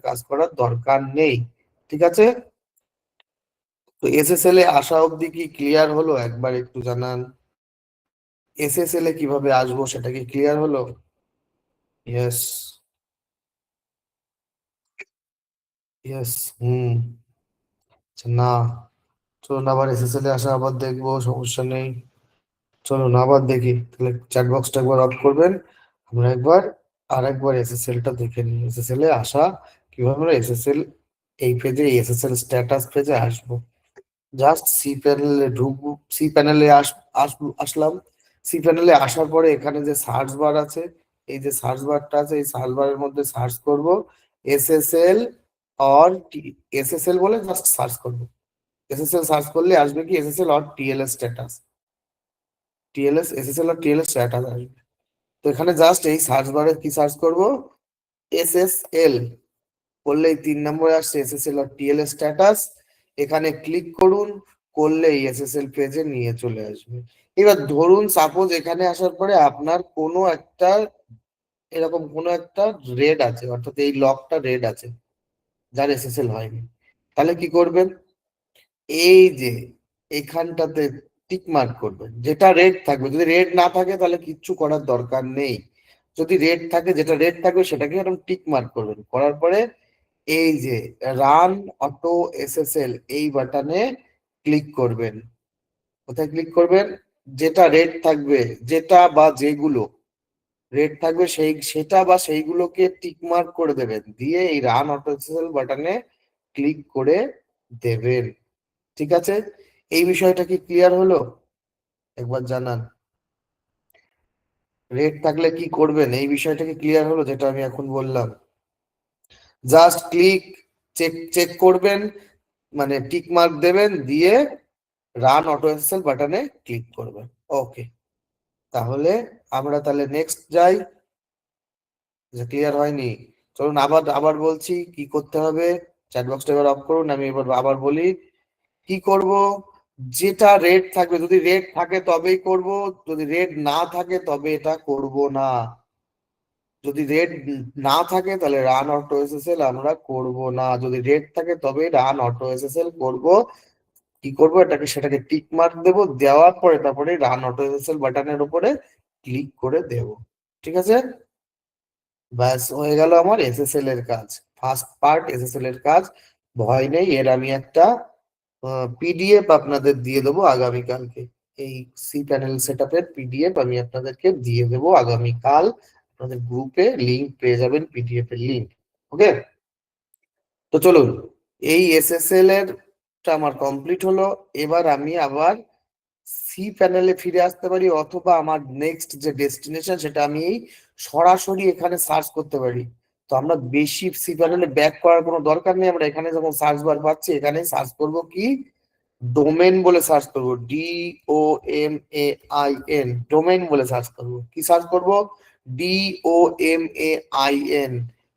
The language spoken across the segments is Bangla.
কাজ করার দরকার নেই। ঠিক আছে, তো এসএসএল এ আসা অবধি কি ক্লিয়ার হলো? একবার একটু জানান। এসএসএল এ কিভাবে আসবো সেটা কি ক্লিয়ার হলো? Yes, yes. না, চলুন আবার এসএসএল এ আসা আবার দেখবো, সমস্যা নেই। চলুন আবার দেখি, তাহলে চ্যাট বক্সটা একবার অফ করবেন। আমরা একবার আর একবার এসএসএল টা দেখে নিই, এসএসএল এ আসা কিভাবে। আমরা এসএসএল এই পেজে, এসএসএল স্ট্যাটাস পেজে আসবো। জাস্ট সি প্যানেলে ঢুকবো, সি প্যানেলে আসলাম। সি প্যানেলে আসার পরে এখানে যে সার্চ বার আছে, এই যে সার্চ বারটা আছে, এই সার্চ বারের মধ্যে সার্চ করব এসএসএল অর এসএসএল বলে জাস্ট সার্চ করব। এসএসএল সার্চ করলে আসবে কি SSL or TLS status, TLS SSL or TLS status আসবে। তো এখানে জাস্ট এই সার্চ বারে কি সার্চ করব, এসএসএল করলেই 3 নম্বরে আসছে এসএসএল আর টিএলএস স্ট্যাটাস। এখানে ক্লিক করুন, করলেই এসএসএল পেজে নিয়ে চলে আসবে। এবার ধরুন সাপোজ এখানে আসার পরে আপনার কোনো একটা এরকম কোনো একটা রেড আছে, অর্থাৎ এই লকটা রেড আছে, যার এসএসএল হয়নি। তাহলে কি করবেন, এই যে এখানটাতে টিক মার্ক করবেন, যেটা রেড থাকবে। যদি রেড না থাকে তাহলে কিচ্ছু করার দরকার নেই। যদি রেড থাকে, যেটা রেড থাকবে সেটাকে এরকম টিক মার্ক করবেন। করার পরে এই যে রান অটো এসএসএল এই বাটনে ক্লিক করবেন। কোথায় ক্লিক করবেন? যেটা রেড থাকবে, যেটা বা যেগুলো রেড থাকবে সেটা বা সেইগুলোকে টিক মার্ক করে দেবেন, দিয়ে এই রান অটো এসএসএল বাটনে ক্লিক করে দেবেন। ঠিক আছে, এই বিষয়টা কি ক্লিয়ার হলো? একবার জানান। রেড থাকলে কি করবেন, এই বিষয়টা কি ক্লিয়ার হলো যেটা আমি এখন বললাম? জাস্ট ক্লিক, চেক চেক করবেন, মানে টিক মার্ক দেবেন, দিয়ে রান অটো এসএসএল বাটনে ক্লিক করবেন। ওকে, তাহলে আমরা তাহলে নেক্সট যাই। ক্লিয়ার হয়নি? চলুন আবার আবার বলছি কি করতে হবে। চ্যাট বক্সটা এবার অফ করুন, আমি এবার আবার বলি কি করব। যেটা রেড থাকবে, যদি রেড থাকে তবেই করব, যদি রেড না থাকে তবে এটা করব না। যদি রেড না থাকে তাহলে রান অটো এসএসএল আমরা করব না, যদি রেড থাকে তবে রান অটো এসএসএল করব। কি করবো, এটাকে সেটাকে টিক মার্ক দেবো, দেওয়ার পরে তারপরে রান অটো এসএসএল বাটনের উপরে ক্লিক করে দেব। ঠিক আছে, ব্যাস হয়ে গেল আমার এসএসএল এর কাজ। ফার্স্ট পার্ট এসএসএল এর কাজ, ভয় নেই। এর আমি একটা পিডিএফ আপনাদের দিয়ে দেবো আগামীকালকে। এই সি প্যানেল সেটআপের পিডিএফ আমি আপনাদেরকে দিয়ে দেবো আগামীকাল। আপনাদের গ্রুপে লিংক পেয়ে যাবেন, পিডিএফ এর লিংক। ওকে, তো চলুন, এই এসএসএল এর টা আমার কমপ্লিট হলো। এবার আমি আবার সি প্যানেলে ফিরে আসতে পারি, অথবা আমার নেক্সট যে ডেস্টিনেশন সেটা আমি এই সরাসরি এখানে সার্চ করতে পারি। তো আমরা বেশি সি প্যানেলে ব্যাক করার কোনো দরকার নেই। আমরা এখানে যখন সার্চ বার পাচ্ছি, এখানে সার্চ করব কি, ডোমেন বলে সার্চ করব, DOMAIN, ডোমেন বলে সার্চ করব। কি সার্চ করব? DOMAIN।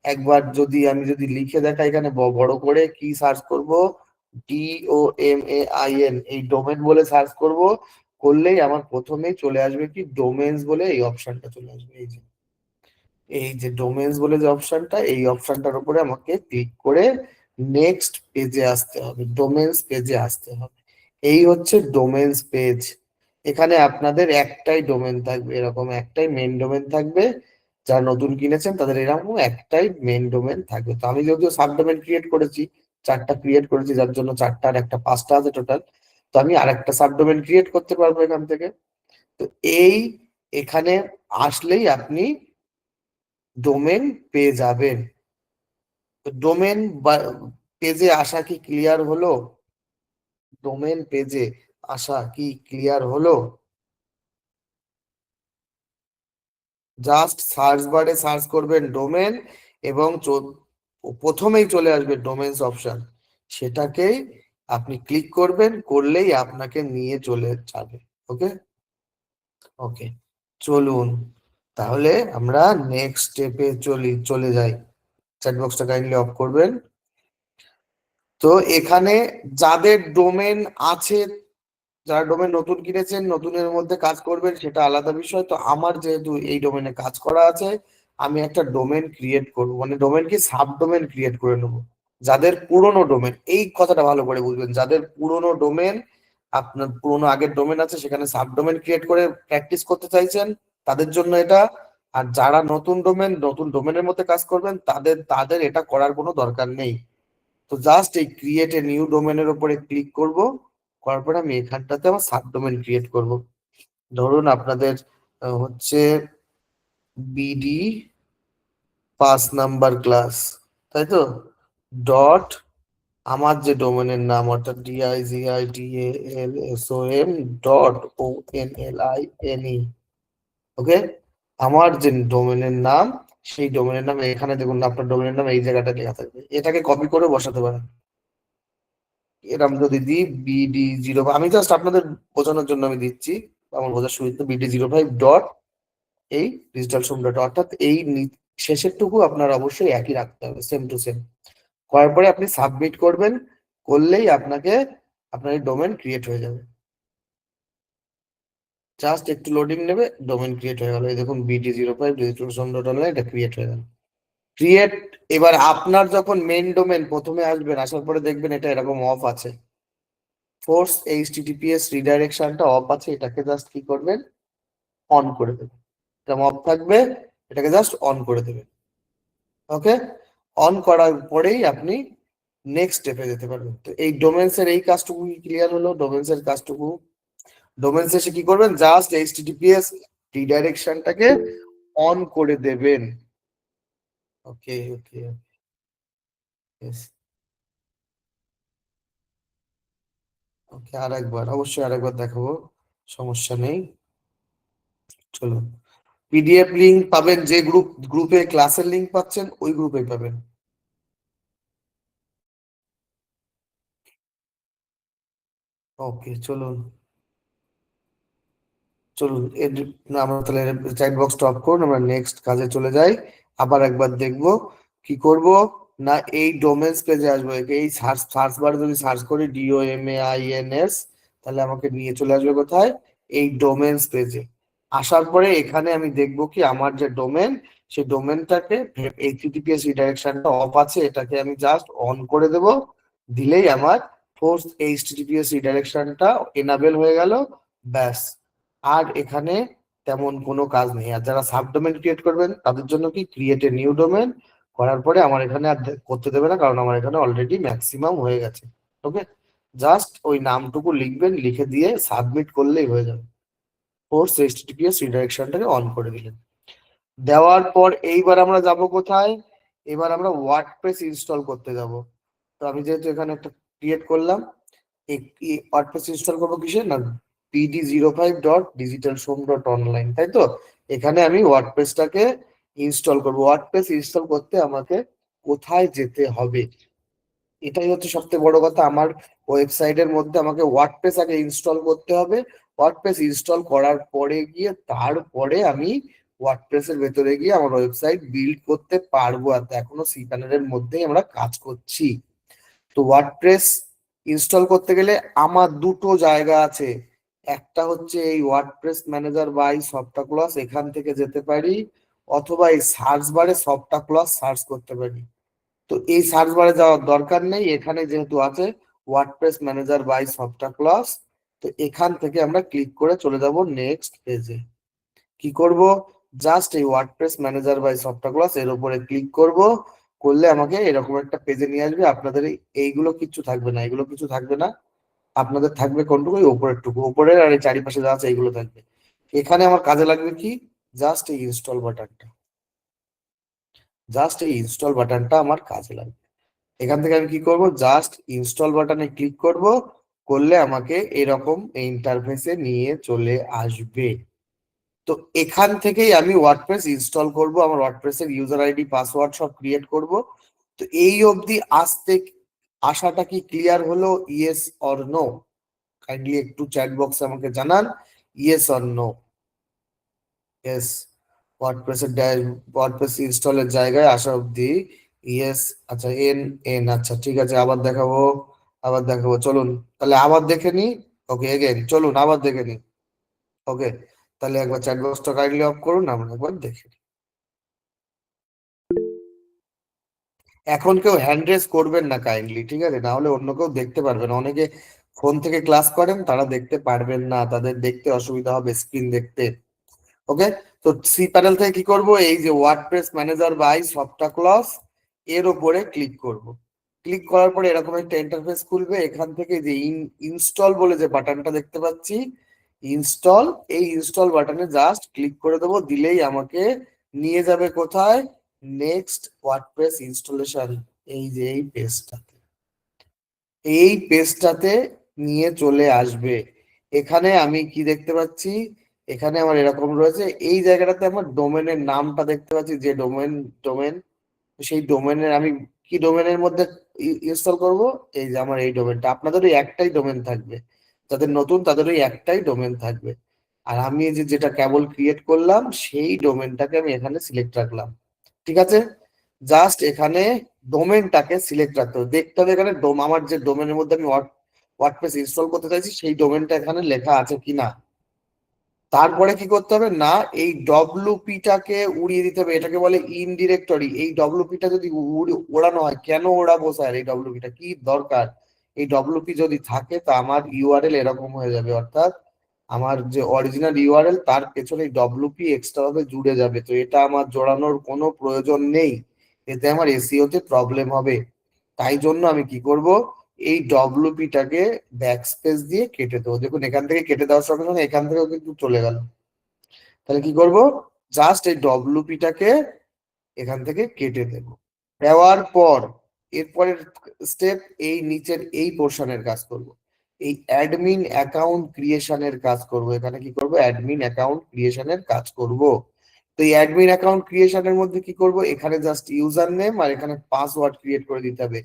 একবার যদি আমি যদি লিখে দেখা এখানে বড় করে, কি সার্চ করব, DOMAIN, এই ডোমেন বলে সার্চ করব। করলেই আমার প্রথমেই চলে আসবে কি, ডোমেনস বলে এই অপশনটা চলে আসবে। এই যে ডোমেইনস বলে যে অপশনটা, এই অপশনটার উপরে আমাকে ক্লিক করে নেক্সট পেজে আসতে হবে, ডোমেইনস পেজে আসতে হবে। এই হচ্ছে ডোমেইনস পেজ। এখানে আপনাদের একটাই ডোমেন থাকবে, এরকম একটাই মেন ডোমেন থাকবে। যারা নতুন কিনেছেন তাদের এরকম একটাই মেন ডোমেন থাকবে। তো আমি যদিও সাব ডোমেন ক্রিয়েট করেছি, 4টা ক্রিয়েট করেছি, যার জন্য 4টা আর একটা 5টা আছে টোটাল। তো আমি আরেকটা সাব ডোমেন ক্রিয়েট করতে পারবো এখান থেকে। তো এই এখানে আসলেই আপনি ডোমেন পেয়ে যাবেন। ডোমেন পেজে আসা কি ক্লিয়ার হলো? ডোমেন পেজে আসা কি ক্লিয়ার হলো? জাস্ট সার্চ বারে সার্চ করবেন ডোমেন, এবং প্রথমেই চলে আসবে ডোমেনস অপশন, সেটাকেই আপনি ক্লিক করবেন, করলেই আপনাকে নিয়ে চলে যাবে। ওকে, ওকে, চলুন তাহলে আমরা নেক্সট স্টেপে চলে যাই। চ্যাট বক্সটা কাইন্ডলি অফ করবেন। তো এখানে যাদের ডোমেন আছে, যারা ডোমেন নতুন কিনেছেন, নতুনের মধ্যে কাজ করবেন সেটা আলাদা বিষয়। তো আমার যেহেতু এই ডোমেনে কাজ করা আছে, আমি একটা ডোমেন ক্রিয়েট করবো, মানে ডোমেন কি সাব ডোমেন ক্রিয়েট করে নেবো। যাদের পুরনো ডোমেন, এই কথাটা ভালো করে বুঝবেন, যাদের পুরনো ডোমেন, আপনার পুরনো আগের ডোমেন আছে, সেখানে সাব ডোমেন ক্রিয়েট করে প্র্যাকটিস করতে চাইছেন, তাদের জন্য এটা। আর যারা নতুন ডোমেন, নতুন ডোমেনের মধ্যে কাজ করবেন, তাদের তাদের এটা করার কোনো দরকার নেই। তো জাস্ট এই ক্রিয়েট এ নিউ ডোমেনের উপরে ক্লিক করব। করার পরে আমি এখানটাতে আমার সাব ডোমেন ক্রিয়েট করব। ধরুন আপনাদের হচ্ছে বিডি 5 নাম্বার ক্লাস, তাই তো, ডট আমার যে ডোমেনের নাম অর্থাৎ DIGITALSOM .ONLINE। ওকে, আমার যে ডোমেনের নাম, সেই ডোমেনের নাম এখানে দেখুন, আপনার ডোমেনের নাম এই জায়গাটা লেখা থাকবে, এটাকে কপি করে বসাতে পারেন। এরকম যদি দিই BD05, আমি জাস্ট আপনাদের বোঝানোর জন্য আমি দিচ্ছি, আমার বোঝার সুবিধা, BD05 ডট এই ডিজিটাল সোম ডট, অর্থাৎ এই শেষের টুকু আপনার অবশ্যই একই রাখতে হবে, সেম টু সেম। করার পরে আপনি সাবমিট করবেন, করলেই আপনাকে আপনার এই ডোমেন ক্রিয়েট হয়ে যাবে। জাস্ট একটু লোডিং নেবে, ডোমেন ক্রিয়েট হয়ে গেল। এই দেখুন BD05 ডিজিটাল সোম ডট অনলাইন, এটা ক্রিয়েট হয়ে গেল। ক্রিয়েট। এবার আপনার যখন মেইন ডোমেন প্রথমে আসবেন, আসার পরে দেখবেন এটা এরকম অফ আছে, ফোর্স HTTPS রিডাইরেকশনটা অফ আছে, এটাকে জাস্ট কি করবেন, অন করে দেবেন। এটা অফ থাকবে, এটাকে জাস্ট অন করে দেবেন। ওকে, অন করার পরেই আপনি নেক্সট স্টেপে যেতে পারবেন। তো এই ডোমেন্স এর এই কাজটুকু ক্লিয়ার হলো, ডোমেন্স এর কাজটুকু। ডোমেন্স এসে কি করবেন, জাস্ট HTTPS রিডাইরেকশনটাকে অন করে দেবেন। ওকে ওকে, ওকে, আরেকবার, অবশ্যই আরেকবার দেখাবো, সমস্যা নেই। চলুন, PDF লিংক পাবেন, যে গ্রুপে ক্লাসের লিংক পাচ্ছেন, ওই গ্রুপে পাবেন। ওকে, চলুন চলুন না, আমরা তাহলে চ্যাট বক্সটা অফ করুন, আমরা নেক্সট কাজে চলে যাই। আবার একবার দেখব কি করব। না, এই ডোমেন্স পেজে আসবো, এই সার্চ সার্চ বারে যদি সার্চ করি DOMAINS, তাহলে আমাকে নিয়ে চলে আসবে কোথায়, এই ডোমেন্স পেজে। আসার পরে এখানে আমি দেখব কি আমার যে ডোমেন, সেই ডোমেনটাকে HTTPS রিডাইরেকশনটা অফ আছে, এটাকে আমি জাস্ট অন করে দেব। দিলেই আমার ফোর্স HTTPS রিডাইরেকশনটা এনাবেল হয়ে গেল। ব্যাস, আর এখানে তেমন কোনো কাজ নেই। আর যারা সাবডোমেন ক্রিয়েট করবেন, তাদের জন্য কি, ক্রিয়েট এ নিউ ডোমেন করার পরে আমার এখানে আর করতে দেবে না, কারণ আমার এখানে অলরেডি ম্যাক্সিমাম হয়ে গেছে। ওকে, জাস্ট ওই নামটুকু লিখবেন, লিখে দিয়ে সাবমিট করলেই হয়ে যাবে। ফোর্স HTTPS রিডাইরেকশনটাকে অন করে দিলেন। দেওয়ার পর এইবার আমরা যাব কোথায়, এবার আমরা ওয়ার্ডপ্রেস ইনস্টল করতে যাব। তো আমি যেহেতু এখানে একটা ক্রিয়েট করলাম, এই ওয়ার্ডপ্রেস ইনস্টল করবো কিসে না, BD05 ডট ডিজিটাল সোম ডট অনলাইন, তাই তো। এখানে আমি ওয়ার্ডপ্রেসটাকে ইনস্টল করবো। ওয়ার্ডপ্রেস ইনস্টল করতে আমাকে কোথায় যেতে হবে, এটাই হচ্ছে সবথেকে বড় কথা। আমার ওয়েবসাইটের মধ্যে আমাকে ওয়ার্ডপ্রেস আগে ইনস্টল করতে হবে। ওয়ার্ডপ্রেস ইনস্টল করার পরে গিয়ে, তারপরে আমি ওয়ার্ডপ্রেসের ভেতরে গিয়ে আমার ওয়েবসাইট বিল্ড করতে পারবো। আর এখনো সি প্যানেলের মধ্যেই আমরা কাজ করছি। তো ওয়ার্ডপ্রেস ইনস্টল করতে গেলে আমার দুটো জায়গা আছে। একটা হচ্ছে এই WordPress manager by Softaculous, এখান থেকে যেতে পারি, অথবা এই সার্চ বারে সফটওয়্যার ক্লাস সার্চ করতে পারি। তো এই সার্চ বারে যাওয়ার দরকার নেই, এখানে যেহেতু আছে WordPress manager by Softaculous, তো এখান থেকে আমরা ক্লিক করে চলে যাব নেক্সট পেজে। কি করব, জাস্ট এই WordPress manager by Softaculous এর উপরে ক্লিক করব। করলে আমাকে এরকম একটা পেজে নিয়ে আসবে। আপনাদের এইগুলো কিচ্ছু থাকবে না, এগুলো কিছু থাকবে না। আপনাদের থাকবে কোনটুকু, ওই উপরের টুকু, উপরের আর এই চারিপাশে যা আছে এইগুলো থাকবে। এখানে আমার কাজে লাগবে কি, জাস্ট এই ইনস্টল বাটনটা, জাস্ট এই ইনস্টল বাটনটা আমার কাজে লাগবে। এখান থেকে আমি কি করব, জাস্ট ইনস্টল বাটনে ক্লিক করব। করলে আমাকে এরকম ইন্টারফেসে নিয়ে চলে আসবে। তো এখান থেকেই আমি ওয়ার্ডপ্রেস ইনস্টল করব, আমার ওয়ার্ডপ্রেসের ইউজার আইডি পাসওয়ার্ড সব ক্রিয়েট করব। তো এই অবধি আসতে আসাটা কি ক্লিয়ার হলো, ইয়েস অর নো? কাইন্ডলি একটু চ্যাট বক্সে আমাকে জানান, ইয়েস অর নো। ইয়েস, ওয়ার্ডপ্রেসের ওয়ার্ডপ্রেস ইনস্টলের জায়গায় আসা অবধি ইয়েস। আচ্ছা, এন এন, আচ্ছা ঠিক আছে, আবার দেখাবো, আবার দেখাবো, চলুন তাহলে আবার দেখে নি। ওকে, এগেন চলুন আবার দেখে নি। ওকে, তাহলে একবার চ্যাট বক্সটা কাইন্ডলি অফ করুন, আমরা একবার দেখে নিই। এখন কেউ হ্যান্ড রেজ করবেন না কাইন্ডলি, ঠিক আছে? না হলে অন্য কেউ দেখতে পারবে না। অনেকে ফোন থেকে ক্লাস করেন, তারা দেখতে পারবেন না, তাদের দেখতে অসুবিধা হবে স্ক্রিন দেখতে। ওকে, তো সি প্যানেল থেকে কি করব, এই যে WordPress manager by Softaculous, এর উপরে ক্লিক করব। ক্লিক করার পরে এরকম একটা ইন্টারফেস খুলবে। এখান থেকে যে ইনস্টল বলে যে বাটনটা দেখতে পাচ্ছি, ইনস্টল, এই ইনস্টল বাটনে জাস্ট ক্লিক করে দেবো, দিলেই আমাকে নিয়ে যাবে কোথায়, নেক্সট ওয়ার্ডপ্রেস ইনস্টলেশন, এই যে এই পেজটাতে, এই পেজটাতে নিয়ে চলে আসবে। এখানে আমি কি দেখতে পাচ্ছি, এখানে আমার এরকম রয়েছে, এই জায়গাটাতে আমার ডোমেনের নামটা দেখতে পাচ্ছি, যে ডোমেন, ডোমেন, সেই ডোমেনের আমি কি ডোমেনের মধ্যে ইনস্টল করব, এই যে আমার এই ডোমেনটা। আপনাদের ওই একটাই ডোমেন থাকবে, যাদের নতুন তাদের ওই একটাই ডোমেন থাকবে। আর আমি এই যে যেটা কেবল ক্রিয়েট করলাম, সেই ডোমেনটাকে আমি এখানে সিলেক্ট রাখলাম। ঠিক আছে, জাস্ট এখানে ডোমেনটাকে সিলেক্ট রাখতে হবে, দেখতে হবে এখানে আমার যে ডোমেনের মধ্যে আমি ওয়ার্ডপ্রেস ইনস্টল করতে চাইছি সেই ডোমেনটা এখানে লেখা আছে কিনা। তারপরে কি করতে হবে না, এই ডব্লুপিটাকে উড়িয়ে দিতে হবে, এটাকে বলে ইন ডিরেক্টরি। এই ডব্লুপিটা যদি ওড়ানো হয়, কেন ওড়াবো স্যার এই ডব্লুপিটা, কি দরকার? এই ডব্লুপি যদি থাকে তা আমার ইউআরএল এরকম হয়ে যাবে, অর্থাৎ আমার যে অরিজিনাল ইউআরএল তার পেছনে ডব্লুপি এক্সট্রা ভাবে জুড়ে যাবে। তো এটা আমার জোড়ানোর কোনো প্রয়োজন নেই, এতে আমার এসইও তে প্রবলেম হবে। তাই জন্য আমি কি করব, এই ডব্লুপিটাকে ব্যাকস্পেস দিয়ে কেটে দেবো। দেখুন এখান থেকে কেটে দেওয়ার সঙ্গে সঙ্গে এখান থেকেও কিন্তু চলে গেল। তাহলে কি করব, জাস্ট এই ডব্লুপিটাকে এখান থেকে কেটে দেব। দেওয়ার পর এরপরের স্টেপ, এই নিচের এই পোর্শনের কাজ করব, এই অ্যাডমিন অ্যাকাউন্ট ক্রিয়েশনের কাজ করব। এখানে কি করব, অ্যাডমিন অ্যাকাউন্ট ক্রিয়েশনের কাজ করব। তো এই অ্যাডমিন অ্যাকাউন্ট ক্রিয়েশনের মধ্যে কি করব, এখানে জাস্ট ইউজার নেম আর এখানে পাসওয়ার্ড ক্রিয়েট করে দিতে হবে।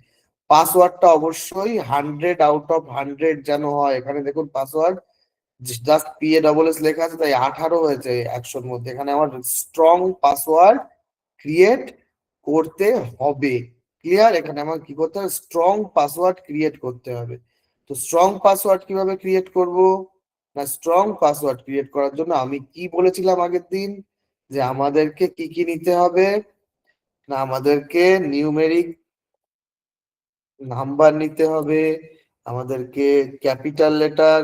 পাসওয়ার্ডটা অবশ্যই 100 আউট অফ 100 যেন হয়। এখানে দেখুন পাসওয়ার্ড জাস্ট PASS লেখা আছে, তাই 18 হয়েছে 100-র মধ্যে। এখানে আমার স্ট্রং পাসওয়ার্ড ক্রিয়েট করতে হবে। ক্লিয়ার? এখানে আমার কি করতে হবে, স্ট্রং পাসওয়ার্ড ক্রিয়েট করতে হবে। তো স্ট্রং পাসওয়ার্ড কিভাবে ক্রিয়েট করব, না স্ট্রং পাসওয়ার্ড ক্রিয়েট করার জন্য আমি কি বলেছিলাম আগের দিন, যে আমাদেরকে কি কি নিতে হবে, না আমাদেরকে নিউমেরিক নাম্বার নিতে হবে, আমাদেরকে ক্যাপিটাল লেটার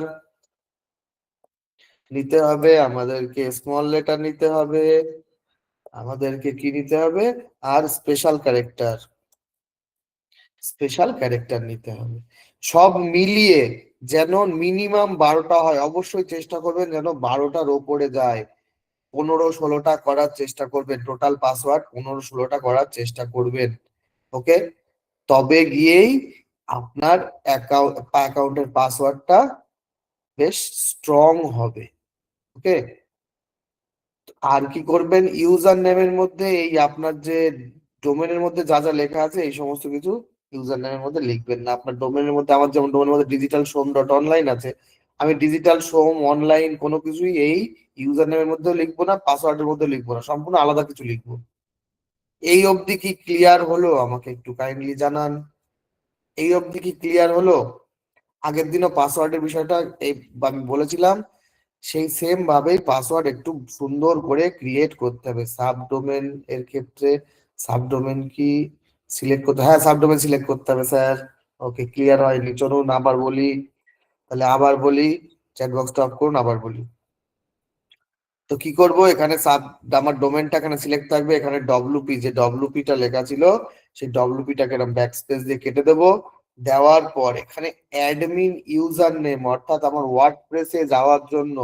নিতে হবে, আমাদেরকে স্মল লেটার নিতে হবে, আমাদেরকে কি নিতে হবে, আর স্পেশাল ক্যারেক্টার, স্পেশাল ক্যারেক্টার নিতে হবে। সব মিলিয়ে যেন মিনিমাম 12টা হয়, অবশ্যই চেষ্টা করবেন যেন 12টার ওপরে যায়। 15-16টা করার চেষ্টা করবেন, টোটাল পাসওয়ার্ড 15-16টা করার চেষ্টা করবেন। ওকে, তবে গিয়েই আপনার অ্যাকাউন্টের পাসওয়ার্ডটা বেশ স্ট্রং হবে। ওকে, আর কি করবেন, ইউজার নেমের মধ্যে এই আপনার যে ডোমেনের মধ্যে যা যা লেখা আছে এই সমস্ত কিছু ইউজার নেমের মধ্যে লিখবেন না। আপনার ডোমেনের মধ্যে, আমার যেমন ডোমেনের মধ্যে digitalshome.online আছে, আমি ডিজিটাল সোম অনলাইন কোনো কিছুই এই ইউজার নেমের মধ্যেও লিখবো না, পাসওয়ার্ডের মধ্যে লিখবো না, সম্পূর্ণ আলাদা কিছু লিখবো। এই অবধি কি ক্লিয়ার হলো? আমাকে একটু কাইন্ডলি জানান, এই অবধি কি ক্লিয়ার হলো? আগের দিনও পাসওয়ার্ডের বিষয়টা এই আমি বলেছিলাম, সেই সেম ভাবেই পাসওয়ার্ড একটু সুন্দর করে ক্রিয়েট করতে হবে। সাবডোমেন এর ক্ষেত্রে সাবডোমেন কি সিলেক্ট করতে, হ্যাঁ সাবডোমেন সিলেক্ট করতে হবে স্যার। ওকে, ক্লিয়ার হয়নি, চলুন আবার বলি, তাহলে আবার বলি, চ্যাট বক্সটা অফ করুন, আবার বলি। তো কি করব, এখানে আমার ডোমেনটা এখানে সিলেক্ট থাকবে, এখানে ডব্লুপি, যে ডব্লুপিটা লেখা ছিল সেই ডব্লুপিটাকে এরকম ব্যাকস্পেস দিয়ে কেটে দেবো। দেওয়ার পর এখানে অ্যাডমিন ইউজার নেম, অর্থাৎ আমার ওয়ার্ডপ্রেসে যাওয়ার জন্য,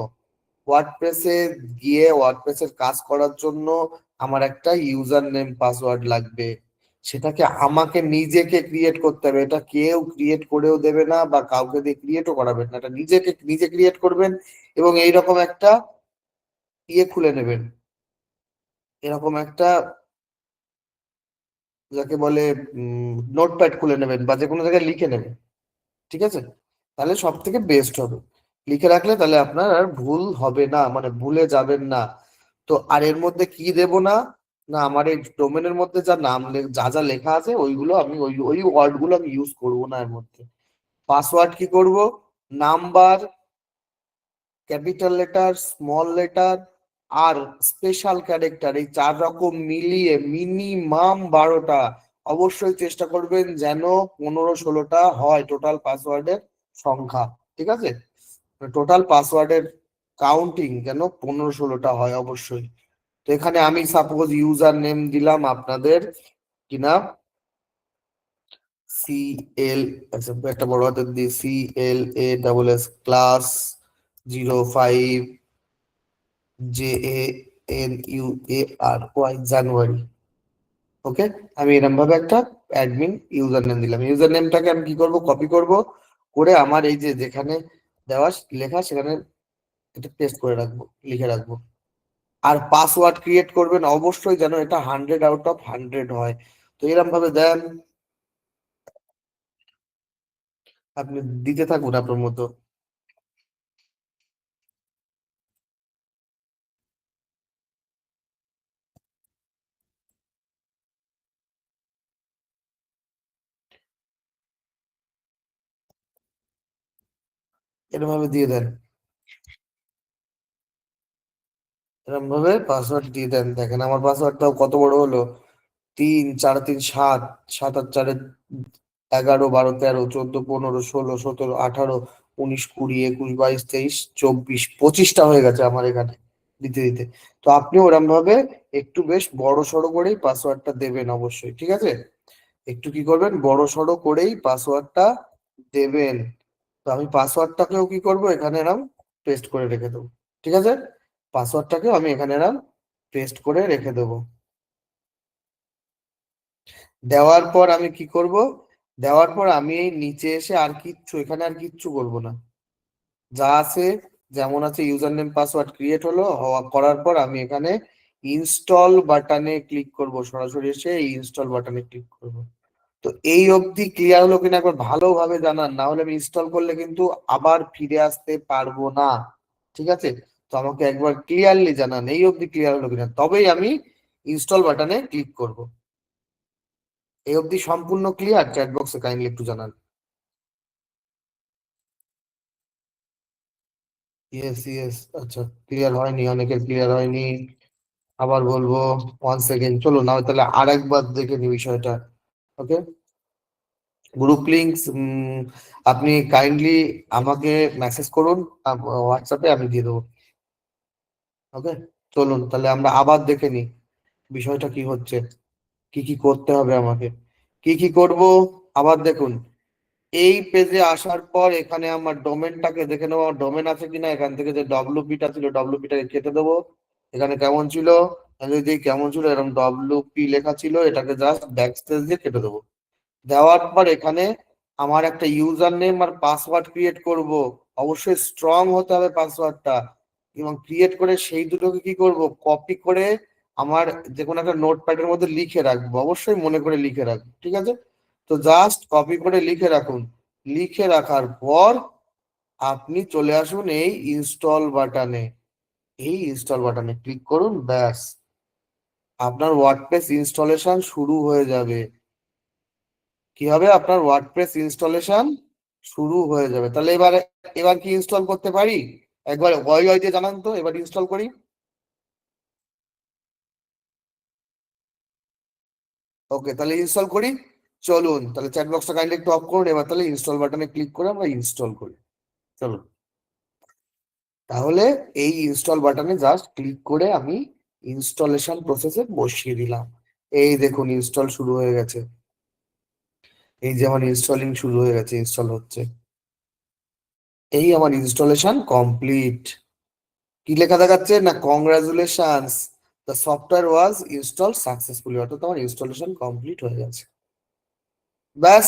ওয়ার্ডপ্রেসে গিয়ে ওয়ার্ডপ্রেসের কাজ করার জন্য আমার একটা ইউজার নেম পাসওয়ার্ড লাগবে। সেটাকে আমাকে নিজেকে ক্রিয়েট করতে হবে, এটা কেউ ক্রিয়েট করেও দেবে না বা কাউকে দিয়ে ক্রিয়েটও করাবেন না, এটা নিজেকে নিজে ক্রিয়েট করবেন। এবং এইরকম একটা খুলে নেবেন, এরকম একটা যাকে বলে নোটপ্যাড খুলে নেবেন বা যে কোনো জায়গায় লিখে নেবেন। ঠিক আছে, তাহলে সব থেকে বেস্ট হবে। লিখে রাখলে তাহলে আপনার আর ভুল হবে না, মানে ভুলে যাবেন না। তো আর এর মধ্যে কি দেব না, না আমার এই ডোমেনের মধ্যে যা নাম যা যা লেখা আছে ওইগুলো আমি ওই ওই ওয়ার্ড গুলো আমি ইউজ করবো না এর মধ্যে। পাসওয়ার্ড কি করব, number, capital letter, small letter আর স্পেশাল ক্যারেক্টার, এই 4 রকম মিলিয়ে মিনিমাম 12টা, অবশ্যই চেষ্টা করবেন যেন 15-16টা হয় টোটাল পাসওয়ার্ডের সংখ্যা। ঠিক আছে, টোটাল পাসওয়ার্ডের কাউন্টিং যেন 15-16টা হয় অবশ্যই। তো এখানে আমি সাপোজ ইউজার নেম দিলাম আপনাদের কি নাম, CL, আচ্ছা একটা বড় হাতের দিয়ে CLASS ক্লাস 05JANUARY জানুয়ারি। ওকে, আমি এরকম ভাবে একটা অ্যাডমিন ইউজার নেম দিলাম। ইউজার নেমটাকে আমি কি করব, কপি করব, করে আমার এই যে যেখানে দেওয়া লেখা সেখানে এটা পেস্ট করে রাখবো, লিখে রাখবো। আর পাসওয়ার্ড ক্রিয়েট করবেন অবশ্যই যেন এটা 100/100 হয়। তো এরকম ভাবে দেন, আপনি দিতে থাকুন আপনার মতো। এরকম ভাবে দিয়ে দেন, এরকম ভাবে পাসওয়ার্ড দিয়ে দেন। দেখেন আমার পাসওয়ার্ডটাও কত বড় হলো, 3 4 3 7, 7 আর 4 11 12 13 14 15 16 17 18 19 20 21 22 23 24 25টা হয়ে গেছে আমার এখানে দিতে দিতে। তো আপনি ওরম ভাবে একটু বেশ বড় সড়ো করেই পাসওয়ার্ডটা দেবেন অবশ্যই। ঠিক আছে, একটু কি করবেন, বড় সড়ো করেই পাসওয়ার্ডটা দেবেন। তো আমি পাসওয়ার্ডটাকেও কি করব, এখানে এরম পেস্ট করে রেখে দেবো। ঠিক আছে, পাসওয়ার্ডটাকেও আমি এখানে এরম পেস্ট করে রেখে দেবো। দেওয়ার পর আমি কি করব, দেওয়ার পর আমি এই নিচে এসে আর কিচ্ছু, এখানে আর কিচ্ছু করব না, যা আছে যেমন আছে ইউজার নেম পাসওয়ার্ড ক্রিয়েট হলো, হওয়া করার পর আমি এখানে ইনস্টল বাটনে ক্লিক করব, সরাসরি এসে ইনস্টল বাটনে ক্লিক করব। তো এই অবধি ক্লিয়ার হলো কিনা একবার ভালোভাবে জানান, না হলে আমি ইনস্টল করলে কিন্তু আবার ফিরে আসতে পারবো না। ঠিক আছে, তো আমাকে একবার ক্লিয়ারলি জানান এই অবধি ক্লিয়ার হলো কিনা, তবেই আমি ইনস্টল বাটনে ক্লিক করব। এই অবধি সম্পূর্ণ ক্লিয়ার? চ্যাট বক্সে কাইন্ডলি একটু জানান। ইয়েস ইয়েস, আচ্ছা ক্লিয়ার হয়নি, অনেকের ক্লিয়ার হয়নি। আবার বলবো, 1 সেকেন্ড, চলো না তাহলে আরেকবার দেখে নি বিষয়টা। ওকে, গ্রুপ লিঙ্কস আপনি কাইন্ডলি আমাকে মেসেজ করুন হোয়াটসঅ্যাপে, আমি দিয়ে দেবো। ওকে, চলুন তাহলে আমরা আবার দেখে নিই বিষয়টা কি হচ্ছে, কি কি করতে হবে আমাকে, কি কি করব। আবার দেখুন, এই পেজে আসার পর এখানে আমার ডোমেনটাকে দেখে নেবো, আমার ডোমেন আছে কিনা। এখান থেকে যে ডব্লিউপিটা ছিল ডব্লিউপিটাকে কেটে দেবো। এখানে কেমন ছিল, আমি যদি দেখি কেমন ছিল, এরকম ডব্লিউপি লেখা ছিল, এটাকে জাস্ট ব্যাকস্পেস দিয়ে কেটে দেবো। দেওয়ার পর এখানে আমার একটা ইউজার নেম আর পাসওয়ার্ড ক্রিয়েট করব। অবশ্যই স্ট্রং হতে হবে পাসওয়ার্ডটা, এবং ক্রিয়েট করে সেই দুটোকে কি করব, কপি করে আমার যে কোনো একটা নোটপ্যাডের মধ্যে লিখে রাখবো, অবশ্যই মনে করে লিখে রাখবো। ঠিক আছে, তো জাস্ট কপি করে লিখে রাখুন। লিখে রাখার পর আপনি চলে আসুন এই ইনস্টল বাটনে, এই ইনস্টল বাটনে ক্লিক করুন, ব্যাস আপনার ওয়ার্ডপ্রেস ইনস্টলেশন শুরু হয়ে যাবে। কি হবে, আপনার ওয়ার্ডপ্রেস ইনস্টলেশন শুরু হয়ে যাবে। তাহলে এবার এবার কি ইনস্টল করতে পারি? একবার ওয়াই ওয়াই দিয়ে জানান তো, এবার ইনস্টল করি। ওকে, তাহলে ইনস্টল করি। চলুন তাহলে চ্যাট বক্সটা কাইন্ডলি একটু অফ করুন, এবার তাহলে ইনস্টল বাটনে ক্লিক করে আমরা ইনস্টল করি। চলুন, তাহলে এই ইনস্টল বাটনে জাস্ট ক্লিক করে আমি ইনস্টলেশন প্রসেসে বসিয়ে দিলাম। এই দেখুন ইনস্টল শুরু হয়ে গেছে, এই যে আমার ইনস্টলিং শুরু হয়ে গেছে, ইনস্টল হচ্ছে। এই আমার ইনস্টলেশন কমপ্লিট। কি লেখা দেখাচ্ছে না, congratulations, the software was install successfully, অর্থাৎ আমার ইনস্টলেশন কমপ্লিট হয়ে গেছে। ব্যাস,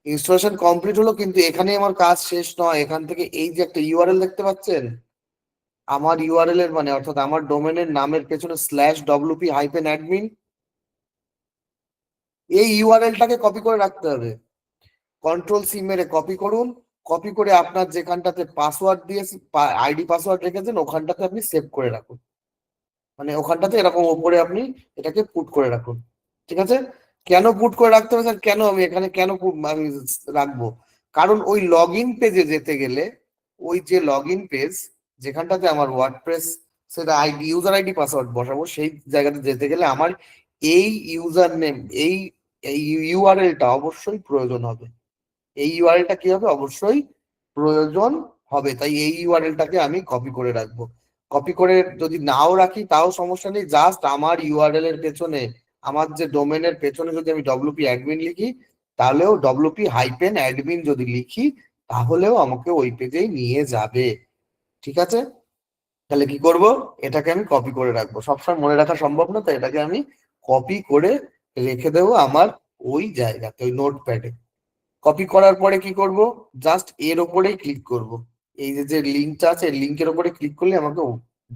ইনস্টলেশন কমপ্লিট হলো, কিন্তু এখানে আমার কাজ শেষ নয়। এখান থেকে এই যে একটা ইউআরএল দেখতে পাচ্ছেন, আমার ইউআরএল এর মানে অর্থাৎ আমার ডোমেনের নামের পেছনে /wp-admin, এই ইউআরএলটাকে কপি করে রাখতে হবে। কন্ট্রোল-C মেরে কপি করুন, কপি করে আপনার যেখানটাতে পাসওয়ার্ড দিয়ে আইডি পাসওয়ার্ড রেখেছেন ওখানটাতে আপনি সেভ করে রাখুন, মানে ওখানটাতে এরকম ওপরে আপনি এটাকে পুট করে রাখুন। ঠিক আছে, কেন পুট করে রাখতে হবে স্যার, কেন আমি এখানে কেন আমি রাখবো, কারণ ওই লগ ইন পেজে যেতে গেলে, ওই যে লগ ইন পেজ যেখানটাতে আমার ওয়ার্ডপ্রেস সেটা আইডি ইউজার আইডি পাসওয়ার্ড বসাবো, সেই জায়গাতে যেতে গেলে আমার এই ইউজার নেম, এই এই ইউআরএলটা অবশ্যই প্রয়োজন হবে। এই ইউআরএলটা কি হবে, অবশ্যই প্রয়োজন হবে। তাই এই ইউআরএলটাকে আমি কপি করে রাখবো। কপি করে যদি নাও রাখি তাও সমস্যা নেই, জাস্ট আমার ইউআরএল এর পেছনে, আমার যে ডোমেনের পেছনে যদি আমি ডব্লিউপি অ্যাডমিন লিখি, তাহলেও ডব্লিউপি হাইপেন অ্যাডমিন যদি লিখি, তাহলেও আমাকে ওই পেজেই নিয়ে যাবে। ঠিক আছে, তাহলে কি করব, এটাকে আমি কপি করে রাখবো। সবসময় মনে রাখা সম্ভব না, তাই এটাকে আমি কপি করে রেখে দেবো আমার ওই জায়গাতে, ওই নোটপ্যাডে। কপি করার পরে কি করব, জাস্ট এর ওপরেই ক্লিক করব। এই যে যে লিঙ্কটা আছে, লিঙ্কের ওপরে ক্লিক করলে আমাকে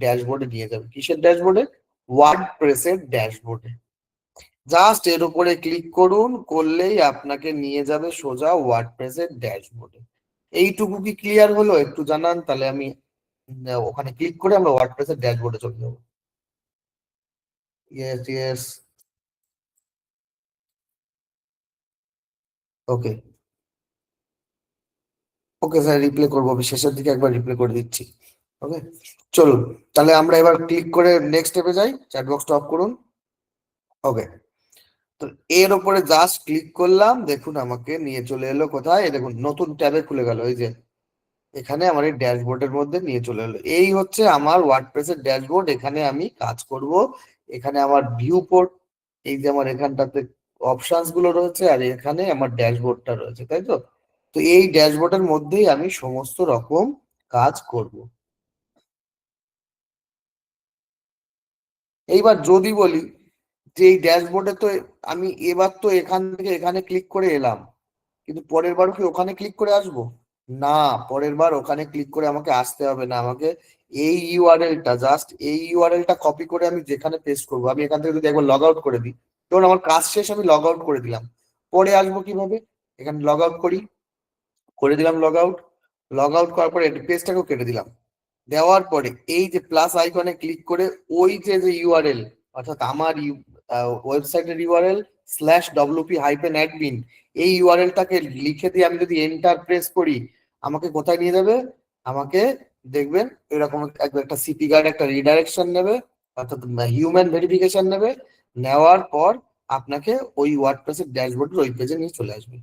ড্যাশবোর্ডে নিয়ে যাবে। কিসের ড্যাশবোর্ডে, ওয়ার্ড প্রেসের ড্যাশবোর্ডে। জাস্ট এর উপরে ক্লিক করুন, করলেই আপনাকে নিয়ে যাবে সোজা ওয়ার্ড প্রেসের ড্যাশবোর্ডে। এইটুকু কি ক্লিয়ার হলো, একটু জানান, তাহলে আমি ওখানে ক্লিক করে আমরা ওয়ার্ড প্রেসের ড্যাশবোর্ডে চলে যাবো। Yes yes. Okay okay sir, reply করবো, আমি শেষের দিকে একবার রিপ্লে করে দিচ্ছি। ওকে, চলুন তাহলে আমরা এবার ক্লিক করে নেক্সট স্টেপে যাই। চ্যাট বক্সটা অফ করুন। ওকে, তো এর উপরে জাস্ট ক্লিক করলাম, দেখুন আমাকে নিয়ে চলে এলো কোথায়, এই দেখুন নতুন ট্যাবে খুলে গেল। এই যে এখানে আমার এই ড্যাশবোর্ডের মধ্যে নিয়ে চলে এলো। এই হচ্ছে আমার ওয়ার্ডপ্রেসের ড্যাশবোর্ড। এখানে আমি কাজ করব। এখানে আমার ভিউ পোর্ট, এই যে আমার এখানটাতে অপশনস গুলো রয়েছে, আর এখানে আমার ড্যাশবোর্ডটা রয়েছে, তাই তো। তো এই ড্যাশবোর্ডের মধ্যেই আমি সমস্ত রকম কাজ করব। এইবার যদি বলি যে এই ড্যাশবোর্ডে তো আমি এবার তো এখান থেকে এখানে ক্লিক করে এলাম, কিন্তু পরের বারও কি ওখানে ক্লিক করে আসবো? না, পরের বার ওখানে ক্লিক করে আমাকে আসতে হবে না। আমাকে এই ইউআরএলটা, জাস্ট এই ইউআরএলটা কপি করে আমি যেখানে পেস্ট করবো, আমি এখান থেকে যদি একবার লগ আউট করে দিই, ধরুন আমার কাজ শেষ, আমি লগ আউট করে দিলাম, পরে আসবো কিভাবে, এখানে লগ আউট করি, করে দিলাম লগ আউট। লগ আউট করার পরে পেজটাকেও কেটে দিলাম। দেওয়ার পরে এই যে প্লাস আইকনে ক্লিক করে ওই যে যে ইউআরএল, অর্থাৎ আমার ওয়েবসাইটের URL slash WP hyphen admin, এই ইউআরএলটাকে লিখে দিয়ে আমি যদি এন্টার প্রেস করি, আমাকে কোথায় নিয়ে যাবে, আমাকে দেখবেন এরকম একটা সিপি গার্ড একটা রিডাইরেকশন নেবে, অর্থাৎ হিউম্যান ভেরিফিকেশন নেবে। নেওয়ার পর আপনাকে ওই ওয়ার্ডপ্রেসের ড্যাশবোর্ডের ওই পেজে নিয়ে চলে আসবে।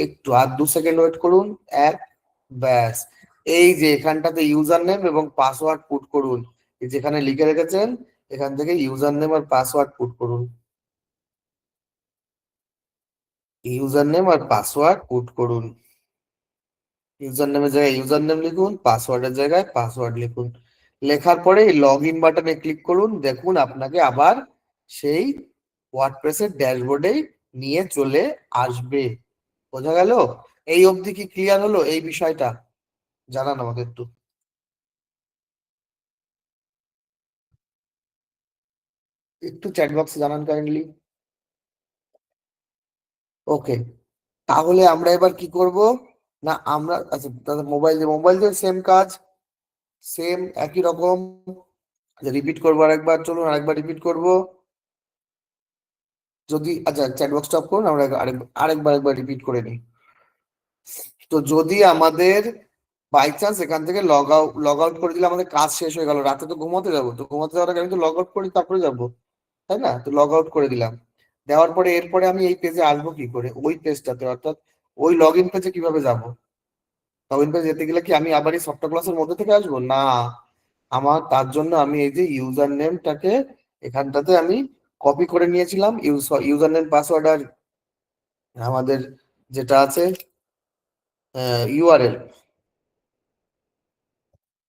একটু আর 2 সেকেন্ড ওয়েট করুন। এক, ব্যাস। এই যে এখানটাতে ইউজার নেম এবং পাসওয়ার্ড পুট করুন, এই যেখানে লিখে রেখেছেন, এখান থেকে ইউজার নেম আর পাসওয়ার্ড পুট করুন। ইউজার নেম আর পাসওয়ার্ড পুট করুন। ইউজার নেমের জায়গায় ইউজার নেম লিখুন, পাসওয়ার্ডের জায়গায় পাসওয়ার্ড লিখুন। লেখার পরে লগ ইন বাটনে ক্লিক করুন, দেখুন আপনাকে আবার সেই ওয়ার্ডপ্রেসের ড্যাশবোর্ডে নিয়ে চলে আসবে। বোঝা গেল? এই অবধি কি ক্লিয়ার হলো এই বিষয়টা? জানান আমাকে একটু। একটু চ্যাট বক্সে জানান কাইন্ডলি। ওকে, তাহলে আমরা এবার কি করব, না আমরা আচ্ছা দাদা, মোবাইল দিয়ে সেম কাজ, সেম একই রকম। রিপিট করবো আরেকবার, চলুন আরেকবার রিপিট করব। যদি আচ্ছা চ্যাট বক্সটা অফ করুন, আমরা আরেকবার একবার রিপিট করে নিই। তো যদি আমাদের বাই চান্স এখান থেকে লগ আউট করে দিলে আমাদের কাজ শেষ হয়ে গেল, রাতে তো ঘুমোতে যাবো, তো ঘুমোতে যাওয়ার আগে আমি তো লগ আউট করি তারপরে যাবো, তাই না? তো লগ আউট করে দিলাম। দেওয়ার পরে এরপরে আমি এই পেজে আসবো কি করে, ওই পেজটাতে, অর্থাৎ ওই লগ ইন পেজে কিভাবে যাব? লগ ইন পেজে যেতে গেলে কি আমি আবার এই সফটওয়্যার ক্লাসের মধ্যে থেকে আসবো? না, আমার তার জন্য আমি এই যে ইউজার নেমটাকে এখানটাতে আমি কপি করে নিয়েছিলাম, ইউজার নেম পাসওয়ার্ড আর আমাদের যেটা আছে ইউআরএল,